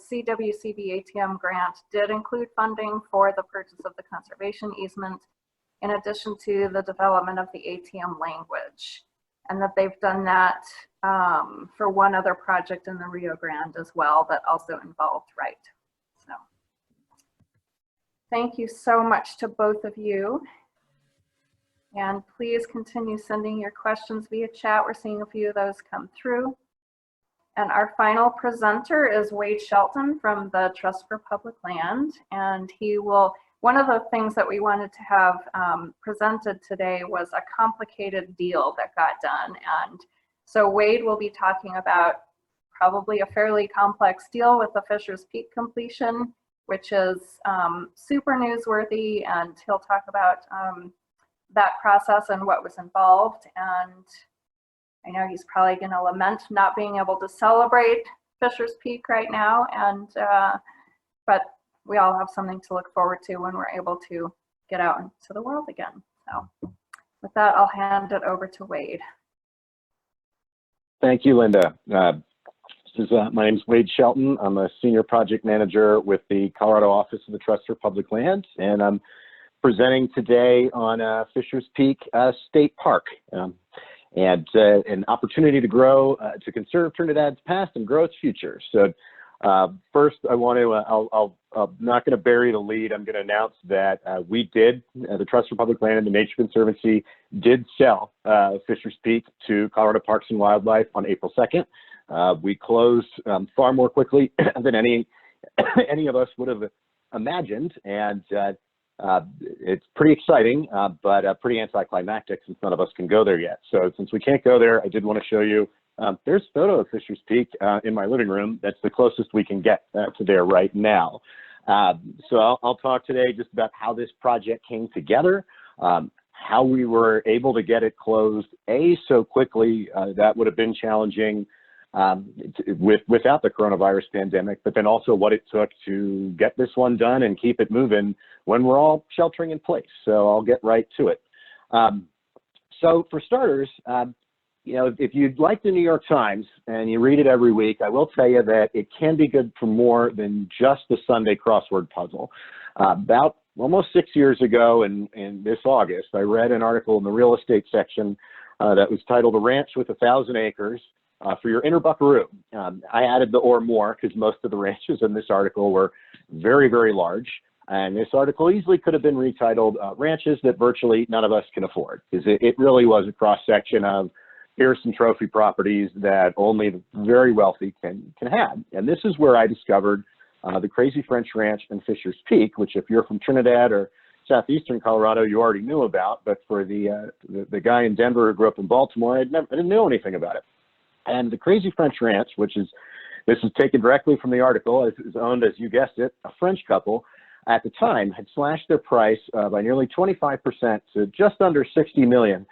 S1: CWCB ATM grant did include funding for the purchase of the conservation easement, in addition to the development of the ATM language, and that they've done that for one other project in the Rio Grande as well that also involved right. So thank you so much to both of you. And please continue sending your questions via chat. We're seeing a few of those come through. And our final presenter is Wade Shelton from the Trust for Public Land. And he will, one of the things that we wanted to have presented today was a complicated deal that got done. And so Wade will be talking about probably a fairly complex deal with the Fisher's Peak completion, which is super newsworthy. And he'll talk about that process and what was involved. And I know he's probably going to lament not being able to celebrate Fisher's Peak right now, and but we all have something to look forward to when we're able to get out into the world again. So with that, I'll hand it over to Wade.
S6: Thank you, Linda. My name is Wade Shelton. I'm a senior project manager with the Colorado Office of the Trust for Public Land, and I'm presenting today on Fisher's Peak State Park. And an opportunity to grow, to conserve Trinidad's past and grow its future. So first, I want to, I'm not going to bury the lead. I'm going to announce that we did, the Trust for Public Land and the Nature Conservancy did sell Fisher's Peak to Colorado Parks and Wildlife on April 2nd. We closed far more quickly than any of us would have imagined. And it's pretty exciting, but pretty anticlimactic since none of us can go there yet. So since we can't go there, I did want to show you, there's a photo of Fisher's Peak in my living room. That's the closest we can get to there right now. So I'll talk today just about how this project came together, how we were able to get it closed, so quickly. That would have been challenging without the coronavirus pandemic, but then also what it took to get this one done and keep it moving when we're all sheltering in place. So I'll get right to it. So for starters, you know, if you'd like the New York Times and you read it every week, I will tell you that it can be good for more than just the Sunday crossword puzzle. About almost 6 years ago in this August, I read an article in the real estate section that was titled "A Ranch with 1,000 Acres for Your Inner Buckaroo." I added the "or more" because most of the ranches in this article were very, very large. And this article easily could have been retitled "Ranches That Virtually None of Us Can Afford," because it really was a cross-section of here's some trophy properties that only the very wealthy can have. And this is where I discovered the Crazy French Ranch and Fisher's Peak, which if you're from Trinidad or southeastern Colorado, you already knew about. But for the guy in Denver who grew up in Baltimore, I didn't know anything about it. And the Crazy French Ranch, this is taken directly from the article, is owned, as you guessed it, a French couple. At the time, had slashed their price by nearly 25% to just under $60 million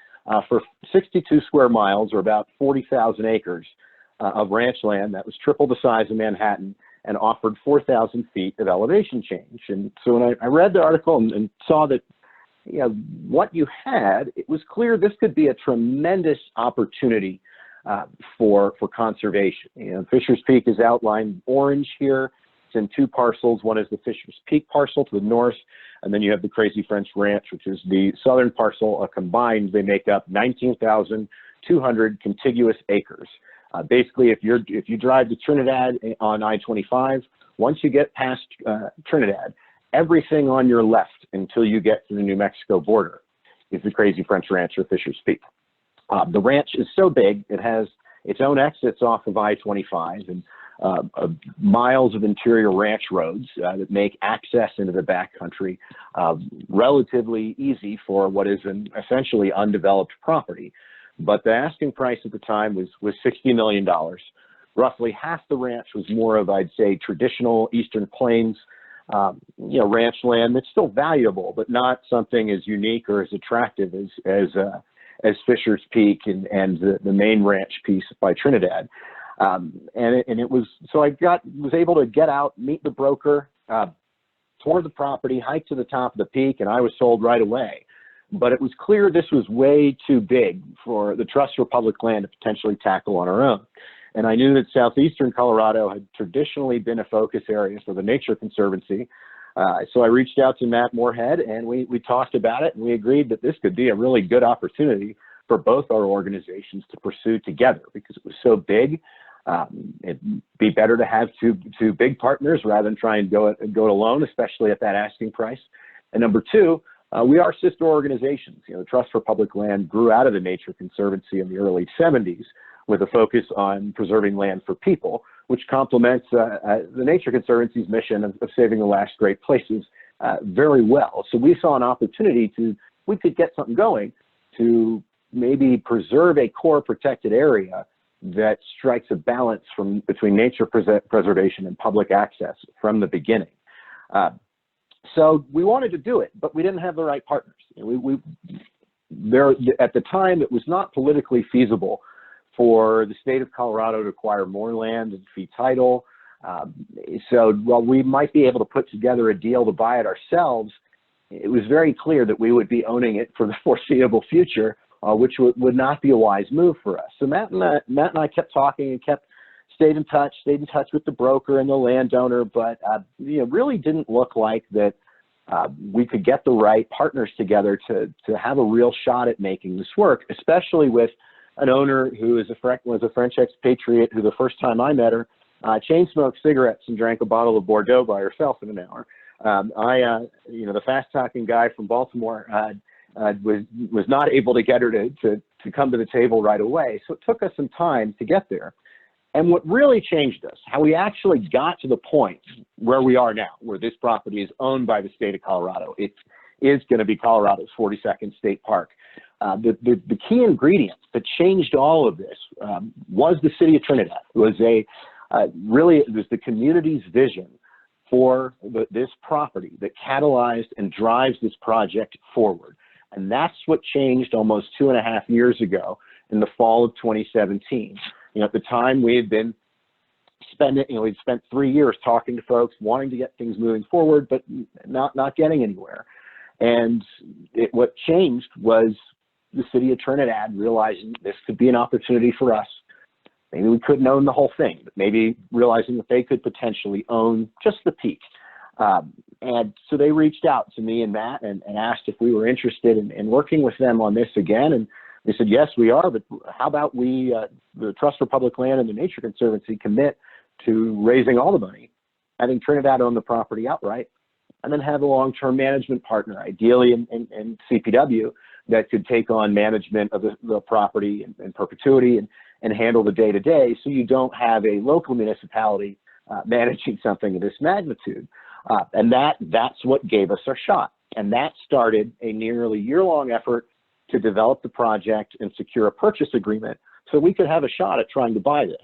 S6: for 62 square miles, or about 40,000 acres of ranch land that was triple the size of Manhattan and offered 4,000 feet of elevation change. And so when I read the article and saw that what you had, it was clear this could be a tremendous opportunity for conservation. Fisher's Peak is outlined orange here. It's in two parcels. One is the Fisher's Peak parcel to the north, and then you have the Crazy French Ranch, which is the southern parcel. Combined, they make up 19,200 contiguous acres. Basically, if you drive to Trinidad on I-25, once you get past Trinidad, everything on your left until you get to the New Mexico border is the Crazy French Ranch or Fisher's Peak. The ranch is so big, it has its own exits off of I-25 and miles of interior ranch roads that make access into the backcountry relatively easy for what is an essentially undeveloped property. But the asking price at the time was $60 million. Roughly half the ranch was more of, I'd say, traditional Eastern Plains ranch land that's still valuable, but not something as unique or as attractive as Fisher's Peak and the main ranch piece by Trinidad. And it was, so I was able to get out, meet the broker, tour the property, hike to the top of the peak, and I was sold right away. But it was clear this was way too big for the Trust for Public Land to potentially tackle on our own. And I knew that southeastern Colorado had traditionally been a focus area for the Nature Conservancy. So I reached out to Matt Moorhead, and we talked about it, and we agreed that this could be a really good opportunity for both our organizations to pursue together because it was so big. It'd be better to have two big partners rather than try and go it alone, especially at that asking price. And number two, we are sister organizations. The Trust for Public Land grew out of the Nature Conservancy in the early 70s with a focus on preserving land for people, which complements the Nature Conservancy's mission of saving the last great places very well. So we saw an opportunity we could get something going to maybe preserve a core protected area that strikes a balance between nature preservation and public access from the beginning. So we wanted to do it, but we didn't have the right partners. At the time, it was not politically feasible for the state of Colorado to acquire more land and fee title. So while we might be able to put together a deal to buy it ourselves, it was very clear that we would be owning it for the foreseeable future, which would not be a wise move for us. So Matt and I kept talking and stayed in touch with the broker and the landowner, but really didn't look like that we could get the right partners together to have a real shot at making this work, especially with an owner who was a French expatriate who the first time I met her, chain smoked cigarettes and drank a bottle of Bordeaux by herself in an hour. The fast-talking guy from Baltimore was not able to get her to come to the table right away. So it took us some time to get there. And what really changed us, how we actually got to the point where we are now, where this property is owned by the state of Colorado. It is going to be Colorado's 42nd state park. The key ingredient that changed all of this was the city of Trinidad. It was it was the community's vision for this property that catalyzed and drives this project forward. And that's what changed almost 2.5 years ago in the fall of 2017. At the time we had been we'd spent 3 years talking to folks, wanting to get things moving forward, but not getting anywhere. And what changed was the city of Trinidad realizing this could be an opportunity for us. Maybe we couldn't own the whole thing, but maybe realizing that they could potentially own just the peak. And so they reached out to me and Matt and asked if we were interested in working with them on this again. And they said, yes, we are, but how about we, the Trust for Public Land and the Nature Conservancy, commit to raising all the money, having Trinidad own the property outright, and then have a long-term management partner, ideally in CPW, that could take on management of the property in perpetuity and handle the day-to-day, so you don't have a local municipality managing something of this magnitude. And that's what gave us our shot. And that started a nearly year-long effort to develop the project and secure a purchase agreement so we could have a shot at trying to buy this.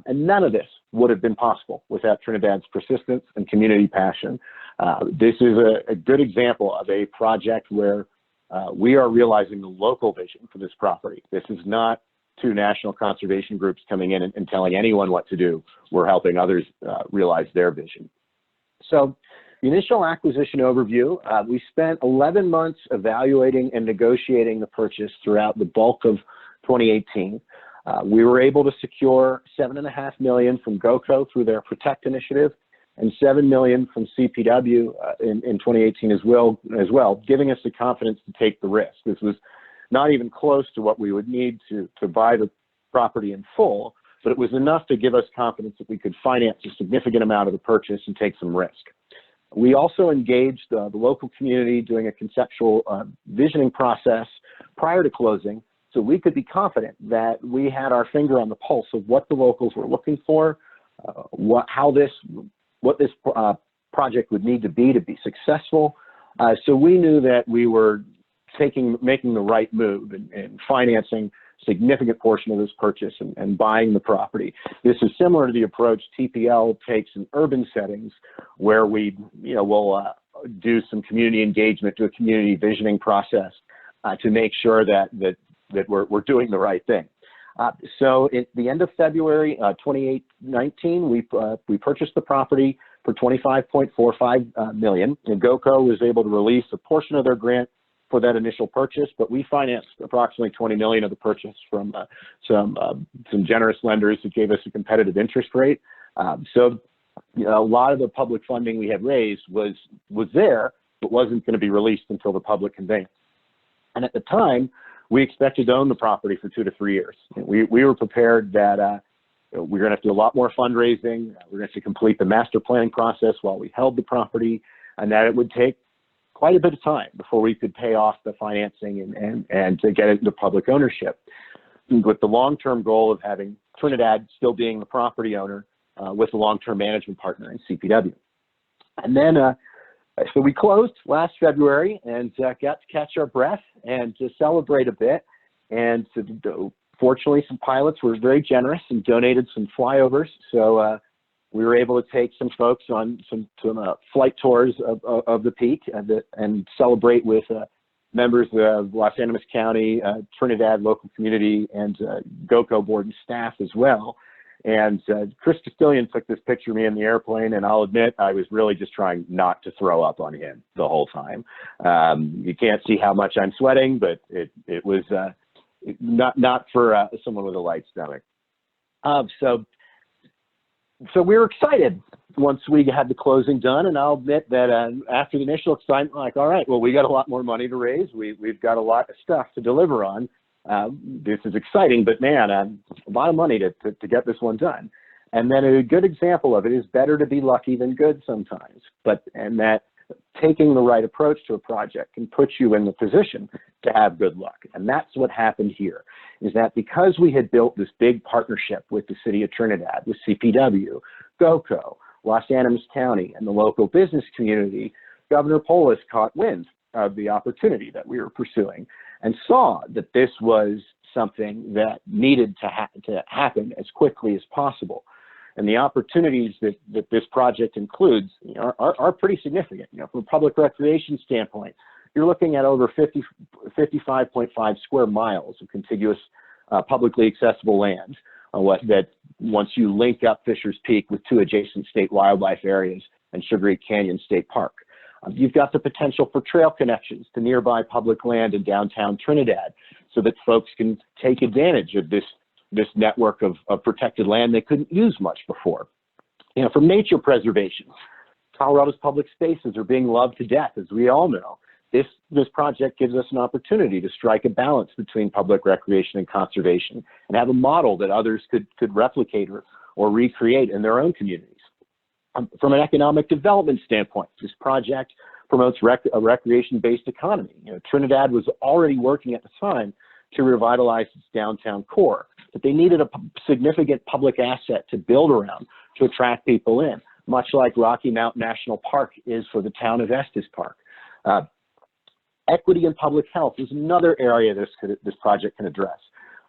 S6: And none of this would have been possible without Trinidad's persistence and community passion. This is a good example of a project where we are realizing the local vision for this property. This is not two national conservation groups coming in and telling anyone what to do. We're helping others realize their vision. So The initial acquisition overview, we spent 11 months evaluating and negotiating the purchase throughout the bulk of 2018. We were able to secure $7.5 million from GOCO through their Protect initiative and $7 million from CPW in 2018 as well, giving us the confidence to take the risk. This was not even close to what we would need to buy the property in full, but it was enough to give us confidence that we could finance a significant amount of the purchase and take some risk. We also engaged the local community doing a conceptual visioning process prior to closing, so we could be confident that we had our finger on the pulse of what the locals were looking for, what this project would need to be successful. So we knew that we were making the right move and financing a significant portion of this purchase and buying the property. This is similar to the approach TPL takes in urban settings, where we, will do some community engagement, do a community visioning process to make sure that we're doing the right thing. So at the end of February 2019, we purchased the property for $25.45 million, and GOCO was able to release a portion of their grant for that initial purchase, but we financed approximately $20 million of the purchase from some generous lenders who gave us a competitive interest rate. So a lot of the public funding we had raised was there, but wasn't going to be released until the public conveyance. And at the time, we expected to own the property for 2 to 3 years. We were prepared that we're going to have to do a lot more fundraising. We're going to have to complete the master planning process while we held the property, and that it would take quite a bit of time before we could pay off the financing and to get it into public ownership, with the long-term goal of having Trinidad still being the property owner with a long-term management partner in CPW. And then, so we closed last February and got to catch our breath and to celebrate a bit. And fortunately, some pilots were very generous and donated some flyovers. So we were able to take some folks on some flight tours of the peak and celebrate with members of Los Animas County, Trinidad local community, and GOCO board and staff as well. And Chris Castilian took this picture of me in the airplane, and I'll admit I was really just trying not to throw up on him the whole time. You can't see how much I'm sweating, but it was not for someone with a light stomach. So we were excited once we had the closing done, and I'll admit that after the initial excitement, like, all right, well, we got a lot more money to raise. We've got a lot of stuff to deliver on. This is exciting, but man, a lot of money to get this one done. And then a good example of it is better to be lucky than good sometimes, and that taking the right approach to a project can put you in the position to have good luck. And that's what happened here, is that because we had built this big partnership with the city of Trinidad, with CPW, GOCO, Los Animas County, and the local business community, Governor Polis caught wind of the opportunity that we were pursuing and saw that this was something that needed to happen as quickly as possible. And the opportunities that this project includes are pretty significant. From a public recreation standpoint, you're looking at over 55.5 square miles of contiguous publicly accessible land that once you link up Fisher's Peak with 2 adjacent state wildlife areas and Sugar Creek Canyon State Park. You've got the potential for trail connections to nearby public land in downtown Trinidad so that folks can take advantage of this network of protected land they couldn't use much before. From nature preservation, Colorado's public spaces are being loved to death, as we all know. This project gives us an opportunity to strike a balance between public recreation and conservation and have a model that others could replicate or recreate in their own communities. From an economic development standpoint, this project promotes a recreation-based economy. Trinidad was already working at the time to revitalize its downtown core, but they needed a significant public asset to build around to attract people in, much like Rocky Mountain National Park is for the town of Estes Park. Equity in public health is another area this project can address.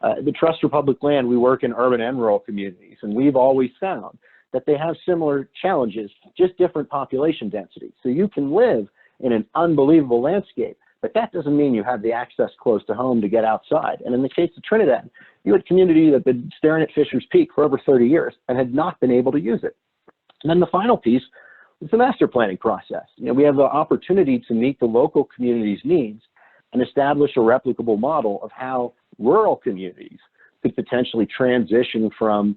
S6: The Trust for Public Land, we work in urban and rural communities, and we've always found that they have similar challenges, just different population density. So you can live in an unbelievable landscape, but that doesn't mean you have the access close to home to get outside. And in the case of Trinidad, you had community that had been staring at Fisher's Peak for over 30 years and had not been able to use it. And then the final piece is the master planning process. We have the opportunity to meet the local community's needs and establish a replicable model of how rural communities could potentially transition from,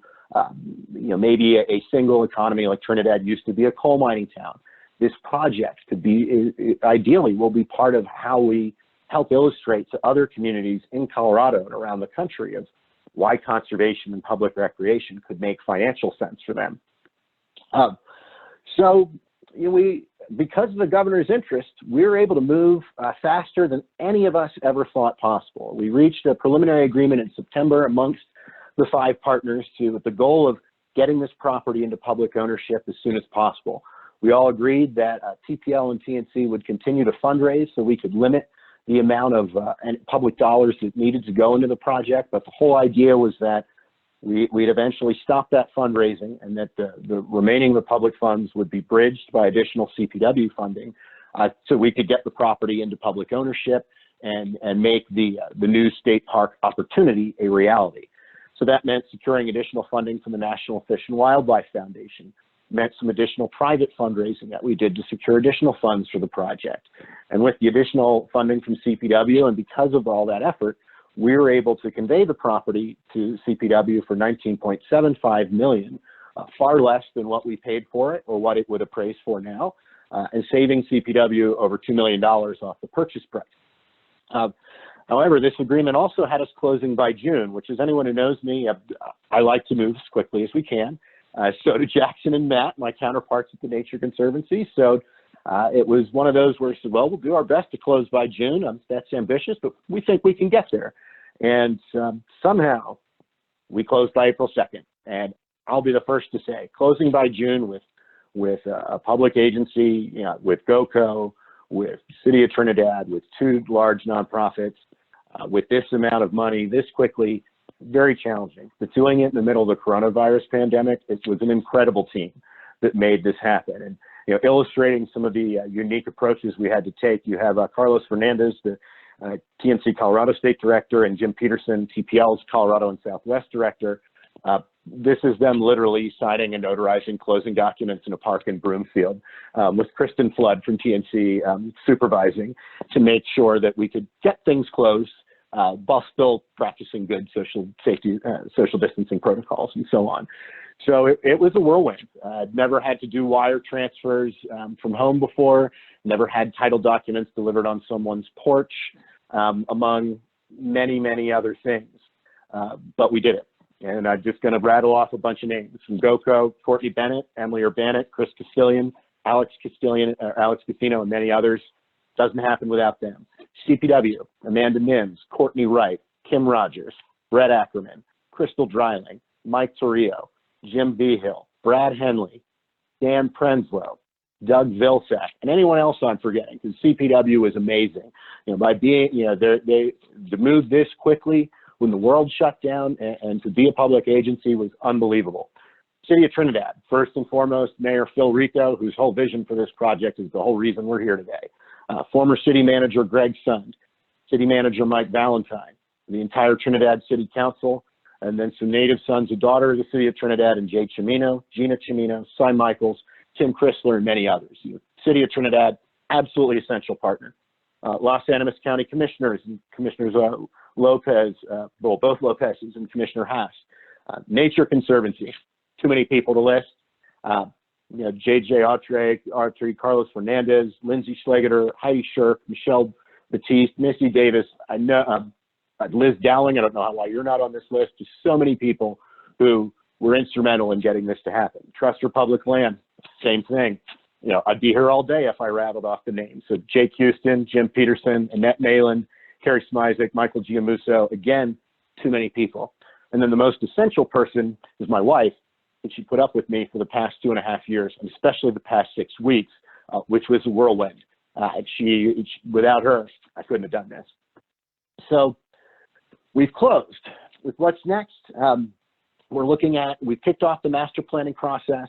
S6: maybe a single economy like Trinidad used to be, a coal mining town. This project could be, ideally, will be part of how we help illustrate to other communities in Colorado and around the country of why conservation and public recreation could make financial sense for them. Because of the governor's interest, we were able to move faster than any of us ever thought possible. We reached a preliminary agreement in September amongst the 5 partners with the goal of getting this property into public ownership as soon as possible. We all agreed that TPL and TNC would continue to fundraise so we could limit the amount of public dollars that needed to go into the project, but the whole idea was that we'd eventually stop that fundraising and that the remaining of the public funds would be bridged by additional CPW funding so we could get the property into public ownership and make the new state park opportunity a reality. So that meant securing additional funding from the National Fish and Wildlife Foundation, meant some additional private fundraising that we did to secure additional funds for the project. And with the additional funding from CPW, and because of all that effort, we were able to convey the property to CPW for $19.75 million, far less than what we paid for it or what it would appraise for now, and saving CPW over $2 million off the purchase price. However, this agreement also had us closing by June, which is anyone who knows me, I like to move as quickly as we can. So do Jackson and Matt, my counterparts at the Nature Conservancy. So it was one of those where we said, well, we'll do our best to close by June. That's ambitious, but we think we can get there. And somehow we closed by April 2nd. And I'll be the first to say, closing by June with a public agency, with GOCO, with City of Trinidad, with 2 large nonprofits, with this amount of money this quickly, very challenging. But doing it in the middle of the coronavirus pandemic, it was an incredible team that made this happen. And illustrating some of the unique approaches we had to take, you have Carlos Fernandez, the TNC Colorado State Director, and Jim Peterson, TPL's Colorado and Southwest Director. This is them literally signing and notarizing closing documents in a park in Broomfield, with Kristen Flood from TNC supervising to make sure that we could get things closed while still practicing good social safety, social distancing protocols and so on. So it was a whirlwind. Never had to do wire transfers from home before, never had title documents delivered on someone's porch, among many, many other things. But we did it. And I'm just going to rattle off a bunch of names from GOCO: Courtney Bennett, Emily Urbanet, Chris Castillion, Alex Casino, and many others. Doesn't happen without them. CPW: Amanda Mims, Courtney Wright, Kim Rogers, Brett Ackerman, Crystal Dreiling, Mike Torrio, Jim Behill, Brad Henley, Dan Prenslow, Doug Vilsack, and anyone else I'm forgetting, because CPW was amazing. By being, to move this quickly when the world shut down and to be a public agency was unbelievable. City of Trinidad, first and foremost, Mayor Phil Rico, whose whole vision for this project is the whole reason we're here today. Former City Manager Greg Sund, City Manager Mike Valentine, the entire Trinidad City Council, and then some native sons and daughter of the City of Trinidad, and Jay Chimino, Gina Chimino, Cy Michaels, Tim Chrysler, and many others. City of Trinidad, absolutely essential partner. Los Animas County Commissioners and Commissioners Lopez, both Lopez's and Commissioner Haas. Nature Conservancy, too many people to list. JJ Autry, Carlos Fernandez, Lindsay Schlegeter, Heidi Shirk, Michelle Batiste, Missy Davis, I know, Liz Dowling, I don't know why you're not on this list. Just so many people who were instrumental in getting this to happen. Trust for Public Land, same thing. I'd be here all day if I rattled off the names. So Jake Houston, Jim Peterson, Annette Malin, Carrie Smizek, Michael Giamuso, again, too many people. And then the most essential person is my wife, and she put up with me for the past 2.5 years, and especially the past 6 weeks, which was a whirlwind. Without her, I couldn't have done this. So we've closed. With what's next, we kicked off the master planning process.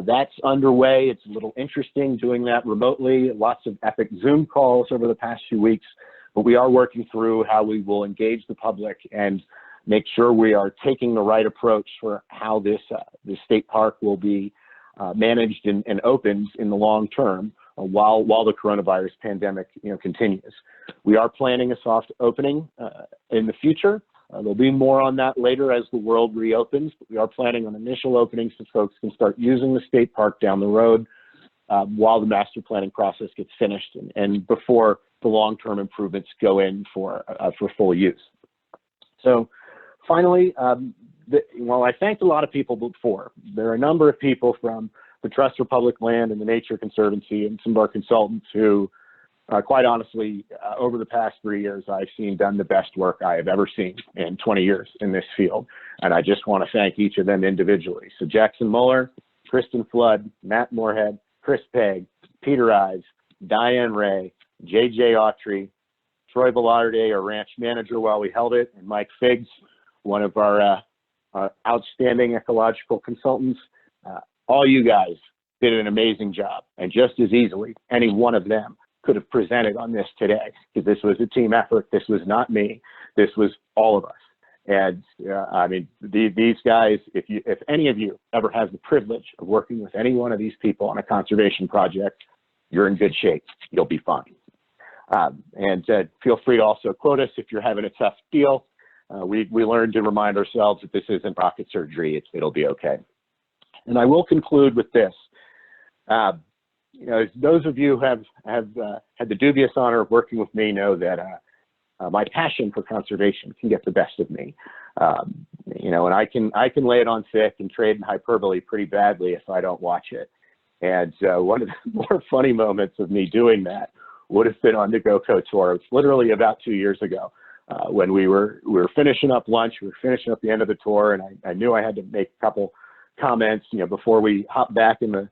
S6: That's underway. It's a little interesting doing that remotely, lots of epic Zoom calls over the past few weeks, but we are working through how we will engage the public and make sure we are taking the right approach for how this state park will be managed and opened in the long term while the coronavirus pandemic continues. We are planning a soft opening in the future. There'll be more on that later as the world reopens, but we are planning on initial openings so folks can start using the state park down the road while the master planning process gets finished and before the long-term improvements go in for full use. So finally, while I thanked a lot of people before, there are a number of people from the Trust for Public Land and the Nature Conservancy and some of our consultants who, quite honestly, over the past 3 years, I've seen done the best work I have ever seen in 20 years in this field. And I just want to thank each of them individually. So Jackson Muller, Kristen Flood, Matt Moorhead, Chris Pegg, Peter Ives, Diane Ray, JJ Autry, Troy Velarde, our ranch manager while we held it, and Mike Figs, one of our outstanding ecological consultants. All you guys did an amazing job, and just as easily, any one of them could have presented on this today, because this was a team effort. This was not me. This was all of us. And I mean, these guys, if any of you ever have the privilege of working with any one of these people on a conservation project, you're in good shape. You'll be fine. And feel free to also quote us if you're having a tough deal. We learned to remind ourselves that this isn't rocket surgery. It'll be okay. And I will conclude with this. Those of you who have had the dubious honor of working with me know that my passion for conservation can get the best of me. And I can lay it on thick and trade in hyperbole pretty badly if I don't watch it. And one of the more funny moments of me doing that would have been on the GoCo tour. It's literally about 2 years ago when we were finishing up lunch. We were finishing up the end of the tour, and I knew I had to make a couple comments, before we hopped back in the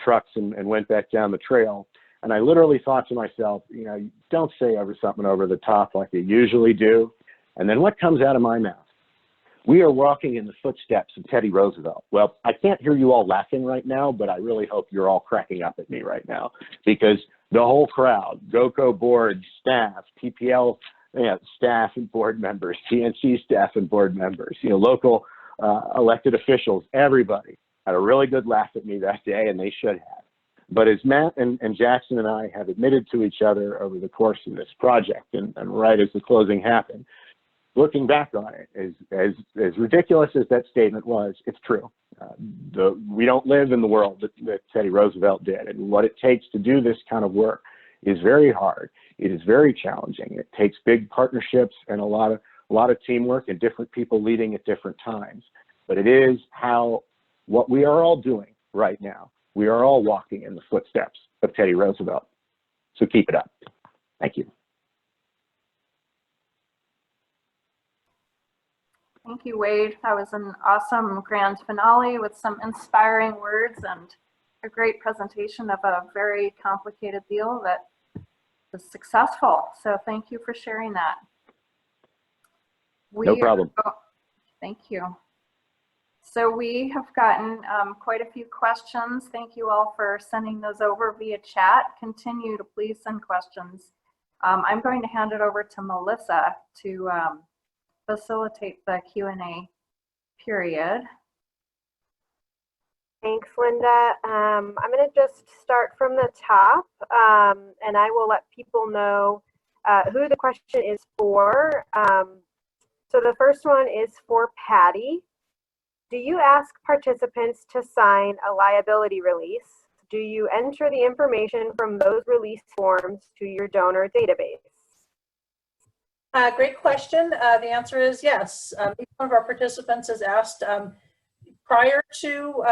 S6: trucks and went back down the trail. And I literally thought to myself, don't say something over the top like you usually do. And then what comes out of my mouth? We are walking in the footsteps of Teddy Roosevelt. Well, I can't hear you all laughing right now, but I really hope you're all cracking up at me right now, because the whole crowd, GoCo board, staff, TPL staff and board members, TNC staff and board members, local elected officials, everybody had a really good laugh at me that day, and they should have. But as Matt and Jackson and I have admitted to each other over the course of this project, and right as the closing happened, looking back on it, as ridiculous as that statement was, it's true. We don't live in the world that Teddy Roosevelt did, and what it takes to do this kind of work is very hard. It is very challenging. It takes big partnerships and a lot of teamwork and different people leading at different times. But it is what we are all doing right now. We are all walking in the footsteps of Teddy Roosevelt. So keep it up. Thank you.
S1: Thank you, Wade. That was an awesome grand finale with some inspiring words and a great presentation of a very complicated deal that was successful. So thank you for sharing that.
S6: No problem.
S1: Thank you. So we have gotten quite a few questions. Thank you all for sending those over via chat. Continue to please send questions. I'm going to hand it over to Melissa to facilitate the Q&A period.
S7: Thanks, Linda. I'm going to just start from the top, and I will let people know who the question is for. So the first one is for Patti. Do you ask participants to sign a liability release? Do you enter the information from those release forms to your donor database?
S2: Great question. The answer is yes. Each one of our participants is asked prior to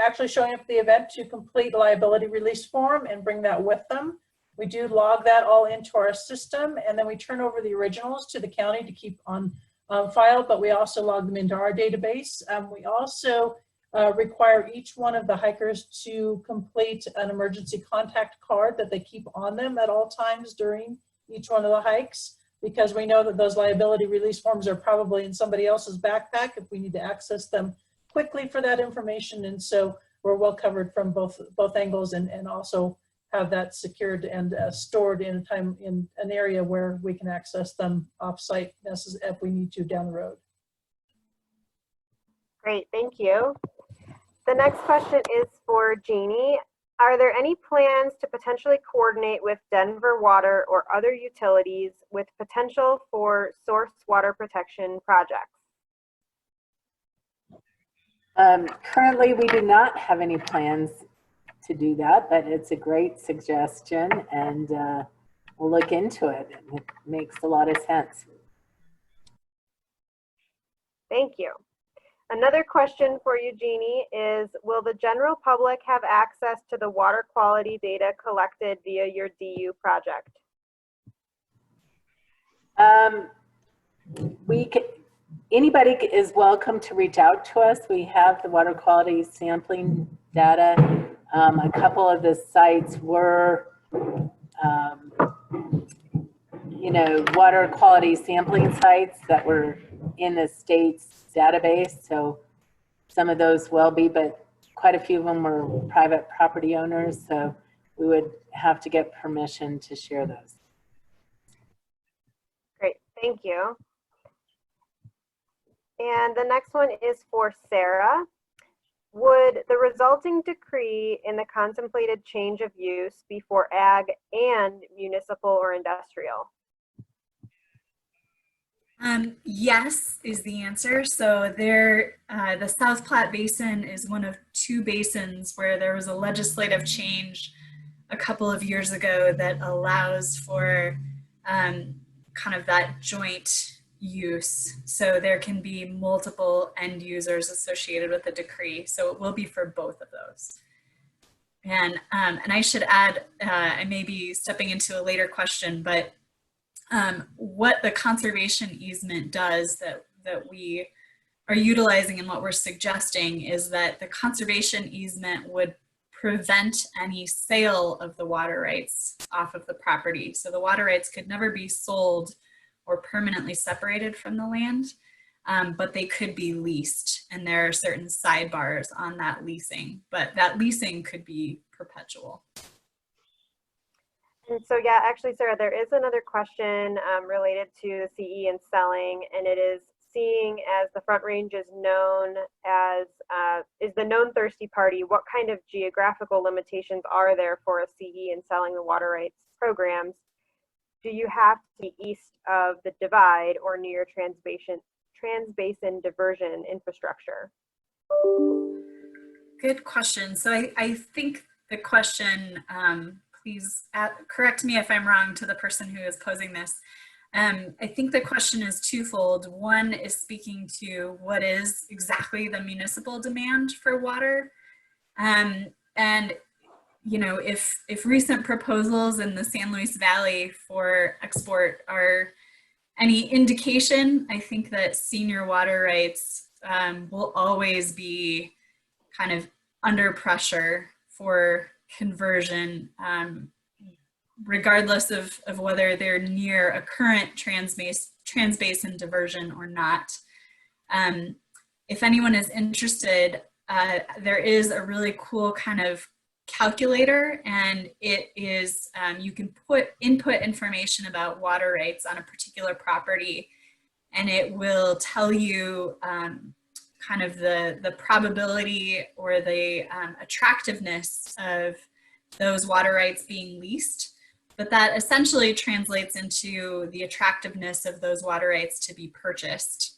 S2: actually showing up at the event to complete a liability release form and bring that with them. We do log that all into our system, and then we turn over the originals to the county to keep on file, but we also log them into our database. We also require each one of the hikers to complete an emergency contact card that they keep on them at all times during each one of the hikes, because we know that those liability release forms are probably in somebody else's backpack if we need to access them quickly for that information. And so we're well covered from both angles, and also have that secured and stored in an area where we can access them off-site if we need to down the road.
S7: Great, thank you. The next question is for Jeannie. Are there any plans to potentially coordinate with Denver Water or other utilities with potential for source water protection projects?
S3: Currently, we do not have any plans to do that, but it's a great suggestion, and we'll look into it. It makes a lot of sense.
S7: Thank you. Another question for you, Jeannie, is will the general public have access to the water quality data collected via your DU project?
S3: Anybody is welcome to reach out to us. We have the water quality sampling data. A couple of the sites were, water quality sampling sites that were in the state's database. So some of those will be, but quite a few of them were private property owners. So we would have to get permission to share those.
S7: Great, thank you. And the next one is for Sarah. Would the resulting decree in the contemplated change of use be for ag and municipal or industrial?
S5: Yes is the answer. So the South Platte Basin is one of two basins where there was a legislative change a couple of years ago that allows for kind of that joint use. So there can be multiple end users associated with the decree. So it will be for both of those. And I should add, I may be stepping into a later question, but what the conservation easement does that we are utilizing and what we're suggesting is that the conservation easement would prevent any sale of the water rights off of the property. So the water rights could never be sold or permanently separated from the land, but they could be leased. And there are certain sidebars on that leasing, but that leasing could be perpetual.
S7: And so, yeah, actually, Sarah, there is another question related to CE and selling, and it is seeing as the Front Range is known as, is the known thirsty party, what kind of geographical limitations are there for a CE in selling the water rights programs? Do you have to be east of the divide or near transbasin diversion infrastructure?
S5: Good question. So I think the question, please correct me if I'm wrong to the person who is posing this. I think the question is twofold. One is speaking to what is exactly the municipal demand for water. And if recent proposals in the San Luis Valley for export are any indication, I think that senior water rights will always be kind of under pressure for conversion, regardless of whether they're near a current transbasin diversion or not. If anyone is interested, there is a really cool kind of calculator, and it is, you can input information about water rights on a particular property, and it will tell you kind of the probability or the attractiveness of those water rights being leased. But that essentially translates into the attractiveness of those water rights to be purchased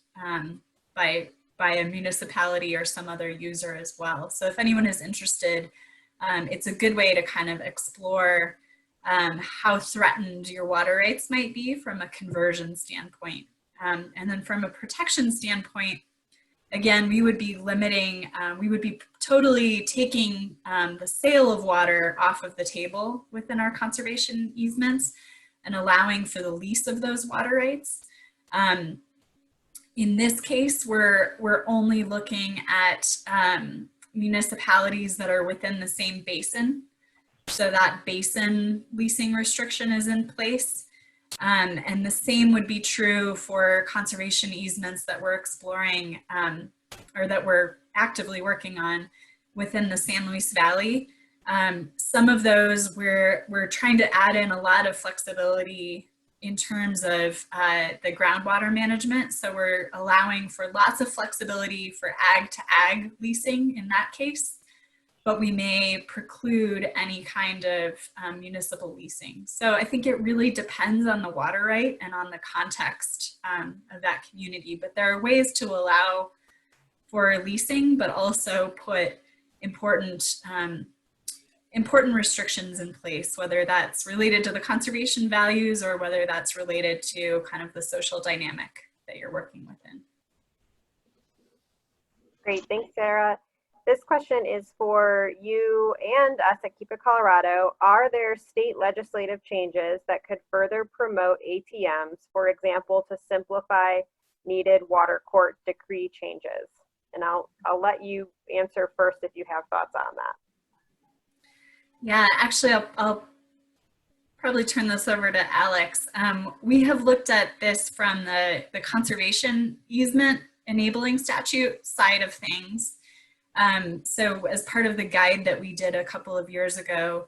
S5: by a municipality or some other user as well. So if anyone is interested, it's a good way to kind of explore how threatened your water rights might be from a conversion standpoint. And then from a protection standpoint, again, we would be limiting, we would be totally taking the sale of water off of the table within our conservation easements and allowing for the lease of those water rights. In this case, we're only looking at municipalities that are within the same basin. So that basin leasing restriction is in place. And the same would be true for conservation easements that we're exploring or that we're actively working on within the San Luis Valley. Some of those we're trying to add in a lot of flexibility in terms of the groundwater management. So we're allowing for lots of flexibility for ag to ag leasing in that case, but we may preclude any kind of municipal leasing. So I think it really depends on the water right and on the context of that community. But there are ways to allow for leasing, but also put important important restrictions in place, whether that's related to the conservation values or whether that's related to kind of the social dynamic that you're working within.
S7: Great, thanks, Sarah. This question is for you and us at Keep It Colorado. Are there state legislative changes that could further promote ATMs, for example, to simplify needed water court decree changes? And I'll let you answer first if you have thoughts on that.
S5: Yeah, actually, I'll probably turn this over to Alex. We have looked at this from the conservation easement enabling statute side of things. So as part of the guide that we did a couple of years ago,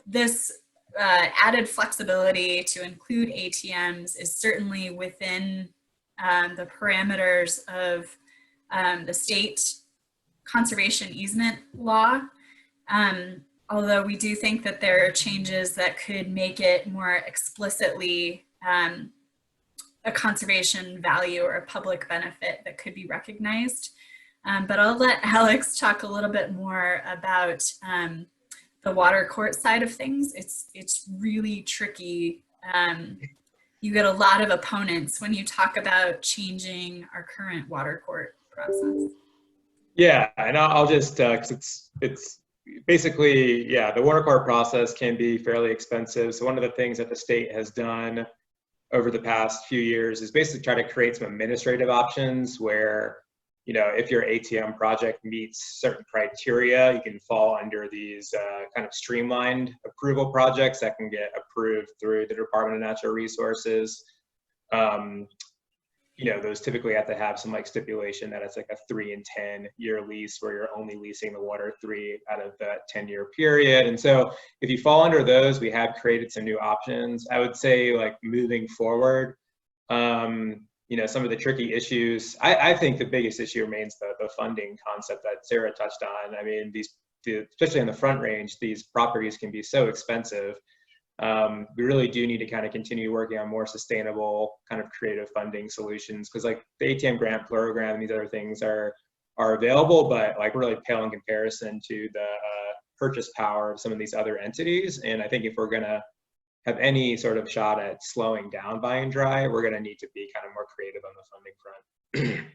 S5: this added flexibility to include ATMs is certainly within the parameters of the state conservation easement law. Although we do think that there are changes that could make it more explicitly a conservation value or a public benefit that could be recognized. But I'll let Alex talk a little bit more about the water court side of things. It's really tricky. You get a lot of opponents when you talk about changing our current water court process.
S4: Yeah, and I'll just, because it's basically, yeah, the water court process can be fairly expensive. So one of the things that the state has done over the past few years is basically try to create some administrative options where, you know, if your ATM project meets certain criteria, you can fall under these kind of streamlined approval projects that can get approved through the Department of Natural Resources. You know, those typically have to have some like stipulation that it's like a 3 and 10 year lease where you're only leasing the water 3 out of that 10-year period. And so if you fall under those, we have created some new options. I would say like moving forward, you know, some of the tricky issues, I think the biggest issue remains the funding concept that Sarah touched on. I mean, especially on the Front Range, these properties can be so expensive. We really do need to kind of continue working on more sustainable kind of creative funding solutions, because like the ATM grant program and these other things are available, but like really pale in comparison to the purchase power of some of these other entities. And I think if we're going to have any sort of shot at slowing down buy and dry, we're going to need to be kind of more creative on the funding front.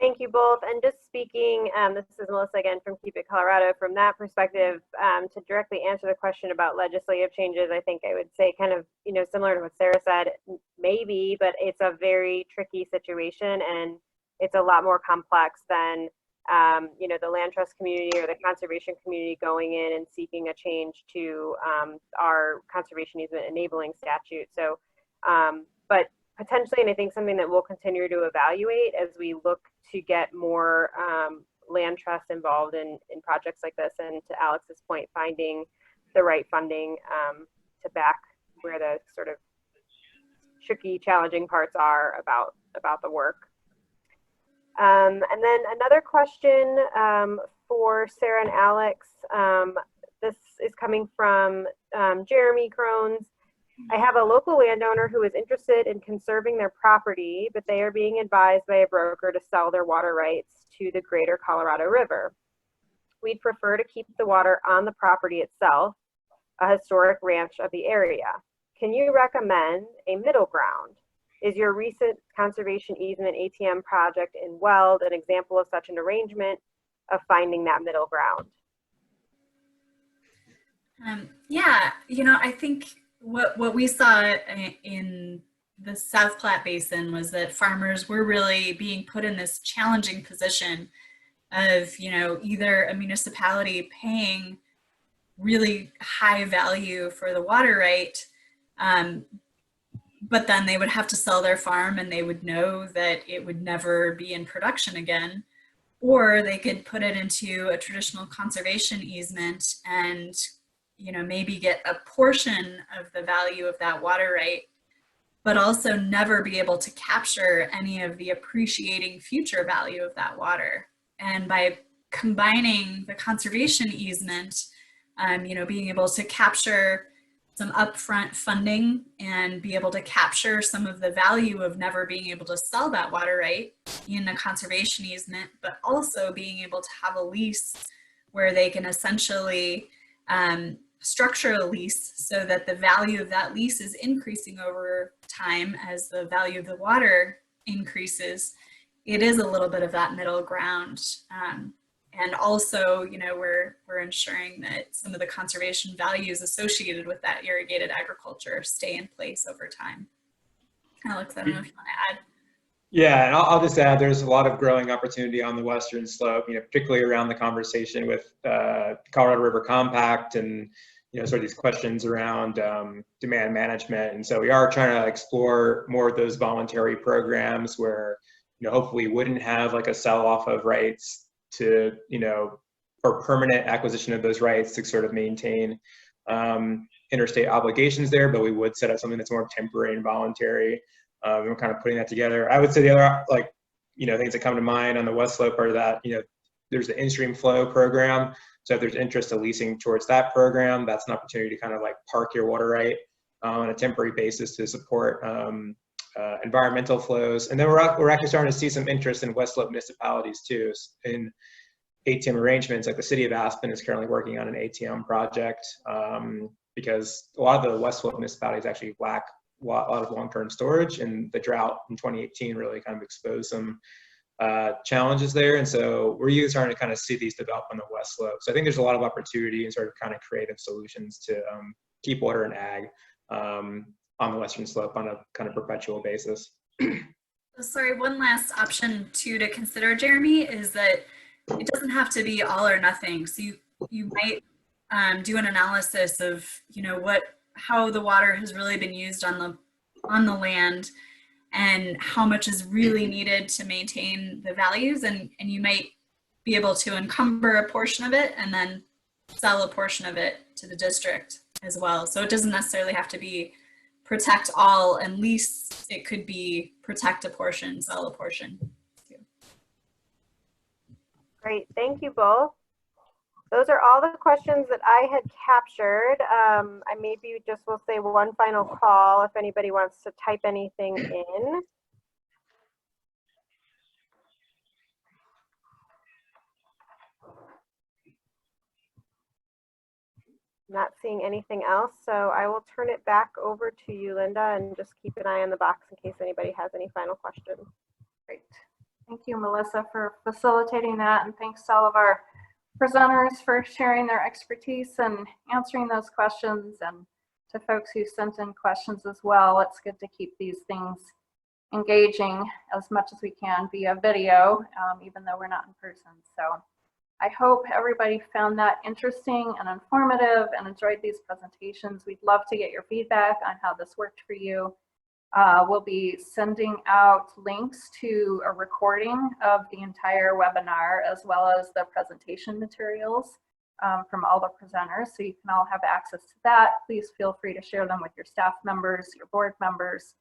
S7: Thank you both. And just speaking, this is Melissa again from Keep It Colorado. From that perspective, to directly answer the question about legislative changes, I think I would say kind of, you know, similar to what Sarah said, maybe, but it's a very tricky situation and it's a lot more complex than, you know, the land trust community or the conservation community going in and seeking a change to our conservation easement enabling statute. So, but potentially, and I think something that we'll continue to evaluate as we look to get more land trusts involved in projects like this, and to Alex's point, finding the right funding to back where the sort of tricky, challenging parts are about the work. And then another question for Sarah and Alex. This is coming from Jeremy Crones. I have a local landowner who is interested in conserving their property, but they are being advised by a broker to sell their water rights to the greater Colorado River. We'd prefer to keep the water on the property itself, a historic ranch of the area. Can you recommend a middle ground? Is your recent conservation easement ATM project in Weld an example of such an arrangement of finding that middle ground?
S5: Yeah, you know, I think what we saw in the South Platte Basin was that farmers were really being put in this challenging position of, you know, either a municipality paying really high value for the water right, but then they would have to sell their farm and they would know that it would never be in production again, or they could put it into a traditional conservation easement and, maybe get a portion of the value of that water right, but also never be able to capture any of the appreciating future value of that water. And by combining the conservation easement, being able to capture some upfront funding and be able to capture some of the value of never being able to sell that water right in a conservation easement, but also being able to have a lease where they can essentially structure a lease so that the value of that lease is increasing over time as the value of the water increases. It is a little bit of that middle ground. And also, we're ensuring that some of the conservation values associated with that irrigated agriculture stay in place over time. Alex, I don't know if you want to add.
S4: Yeah, and I'll just add, there's a lot of growing opportunity on the western slope, particularly around the conversation with Colorado River Compact and, sort of these questions around demand management. And so we are trying to explore more of those voluntary programs where, hopefully we wouldn't have like a sell off of rights to, or permanent acquisition of those rights to sort of maintain interstate obligations there, but we would set up something that's more temporary and voluntary. And we're kind of putting that together. I would say the other, things that come to mind on the west slope are that, there's the in-stream flow program. So if there's interest in leasing towards that program, that's an opportunity to kind of like park your water right on a temporary basis to support environmental flows. And then we're actually starting to see some interest in west slope municipalities too, in ATM arrangements. Like the city of Aspen is currently working on an ATM project because a lot of the west slope municipalities actually lack a lot of long-term storage, and the drought in 2018 really kind of exposed some challenges there. And so we're starting to kind of see these develop on the west slope. So I think there's a lot of opportunity and sort of kind of creative solutions to keep water and ag on the western slope on a kind of perpetual basis.
S5: Sorry, one last option too to consider, Jeremy, is that it doesn't have to be all or nothing. So you might do an analysis of how the water has really been used on the land and how much is really needed to maintain the values, and you might be able to encumber a portion of it and then sell a portion of it to the district as well. So it doesn't necessarily have to be protect all and lease. It could be protect a portion, sell a portion.
S7: Great, thank you both. Those are all the questions that I had captured. I maybe just will say one final call if anybody wants to type anything in. Not seeing anything else, so I will turn it back over to you, Linda, and just keep an eye on the box in case anybody has any final questions.
S1: Great. Thank you, Melissa, for facilitating that, and thanks to all of our presenters for sharing their expertise and answering those questions, and to folks who sent in questions as well. It's good to keep these things engaging as much as we can via video, even though we're not in person. So I hope everybody found that interesting and informative and enjoyed these presentations. We'd love to get your feedback on how this worked for you. We'll be sending out links to a recording of the entire webinar, as well as the presentation materials from all the presenters, so you can all have access to that. Please feel free to share them with your staff members, your board members,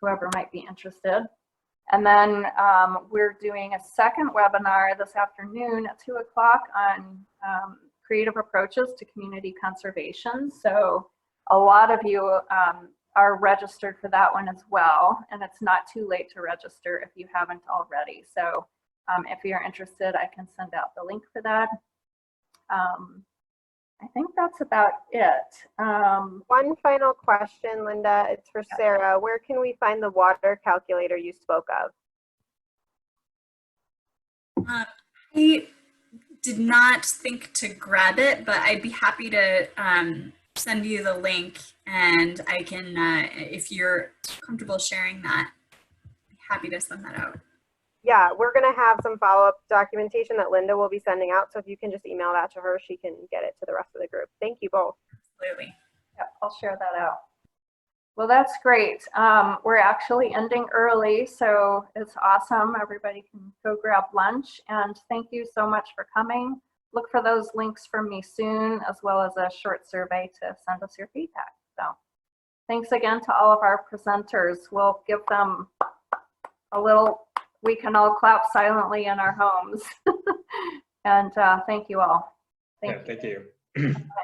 S1: whoever might be interested. And then we're doing a second webinar this afternoon at 2 o'clock on creative approaches to community conservation. So a lot of you are registered for that one as well, and it's not too late to register if you haven't already. So if you're interested, I can send out the link for that. I think that's about it.
S7: One final question, Linda. It's for Sarah. Where can we find the water calculator you spoke of?
S5: I did not think to grab it, but I'd be happy to send you the link, and I can, if you're comfortable sharing that, I'd be happy to send that out.
S7: Yeah, we're going to have some follow-up documentation that Linda will be sending out. So if you can just email that to her, she can get it to the rest of the group. Thank you both.
S5: Absolutely.
S1: Yeah, I'll share that out. Well, that's great. We're actually ending early, so it's awesome. Everybody can go grab lunch, and thank you so much for coming. look for those links from me soon, as well as a short survey to send us your feedback. So thanks again to all of our presenters. We'll give them a little, we can all clap silently in our homes. And thank you all.
S4: Thank you.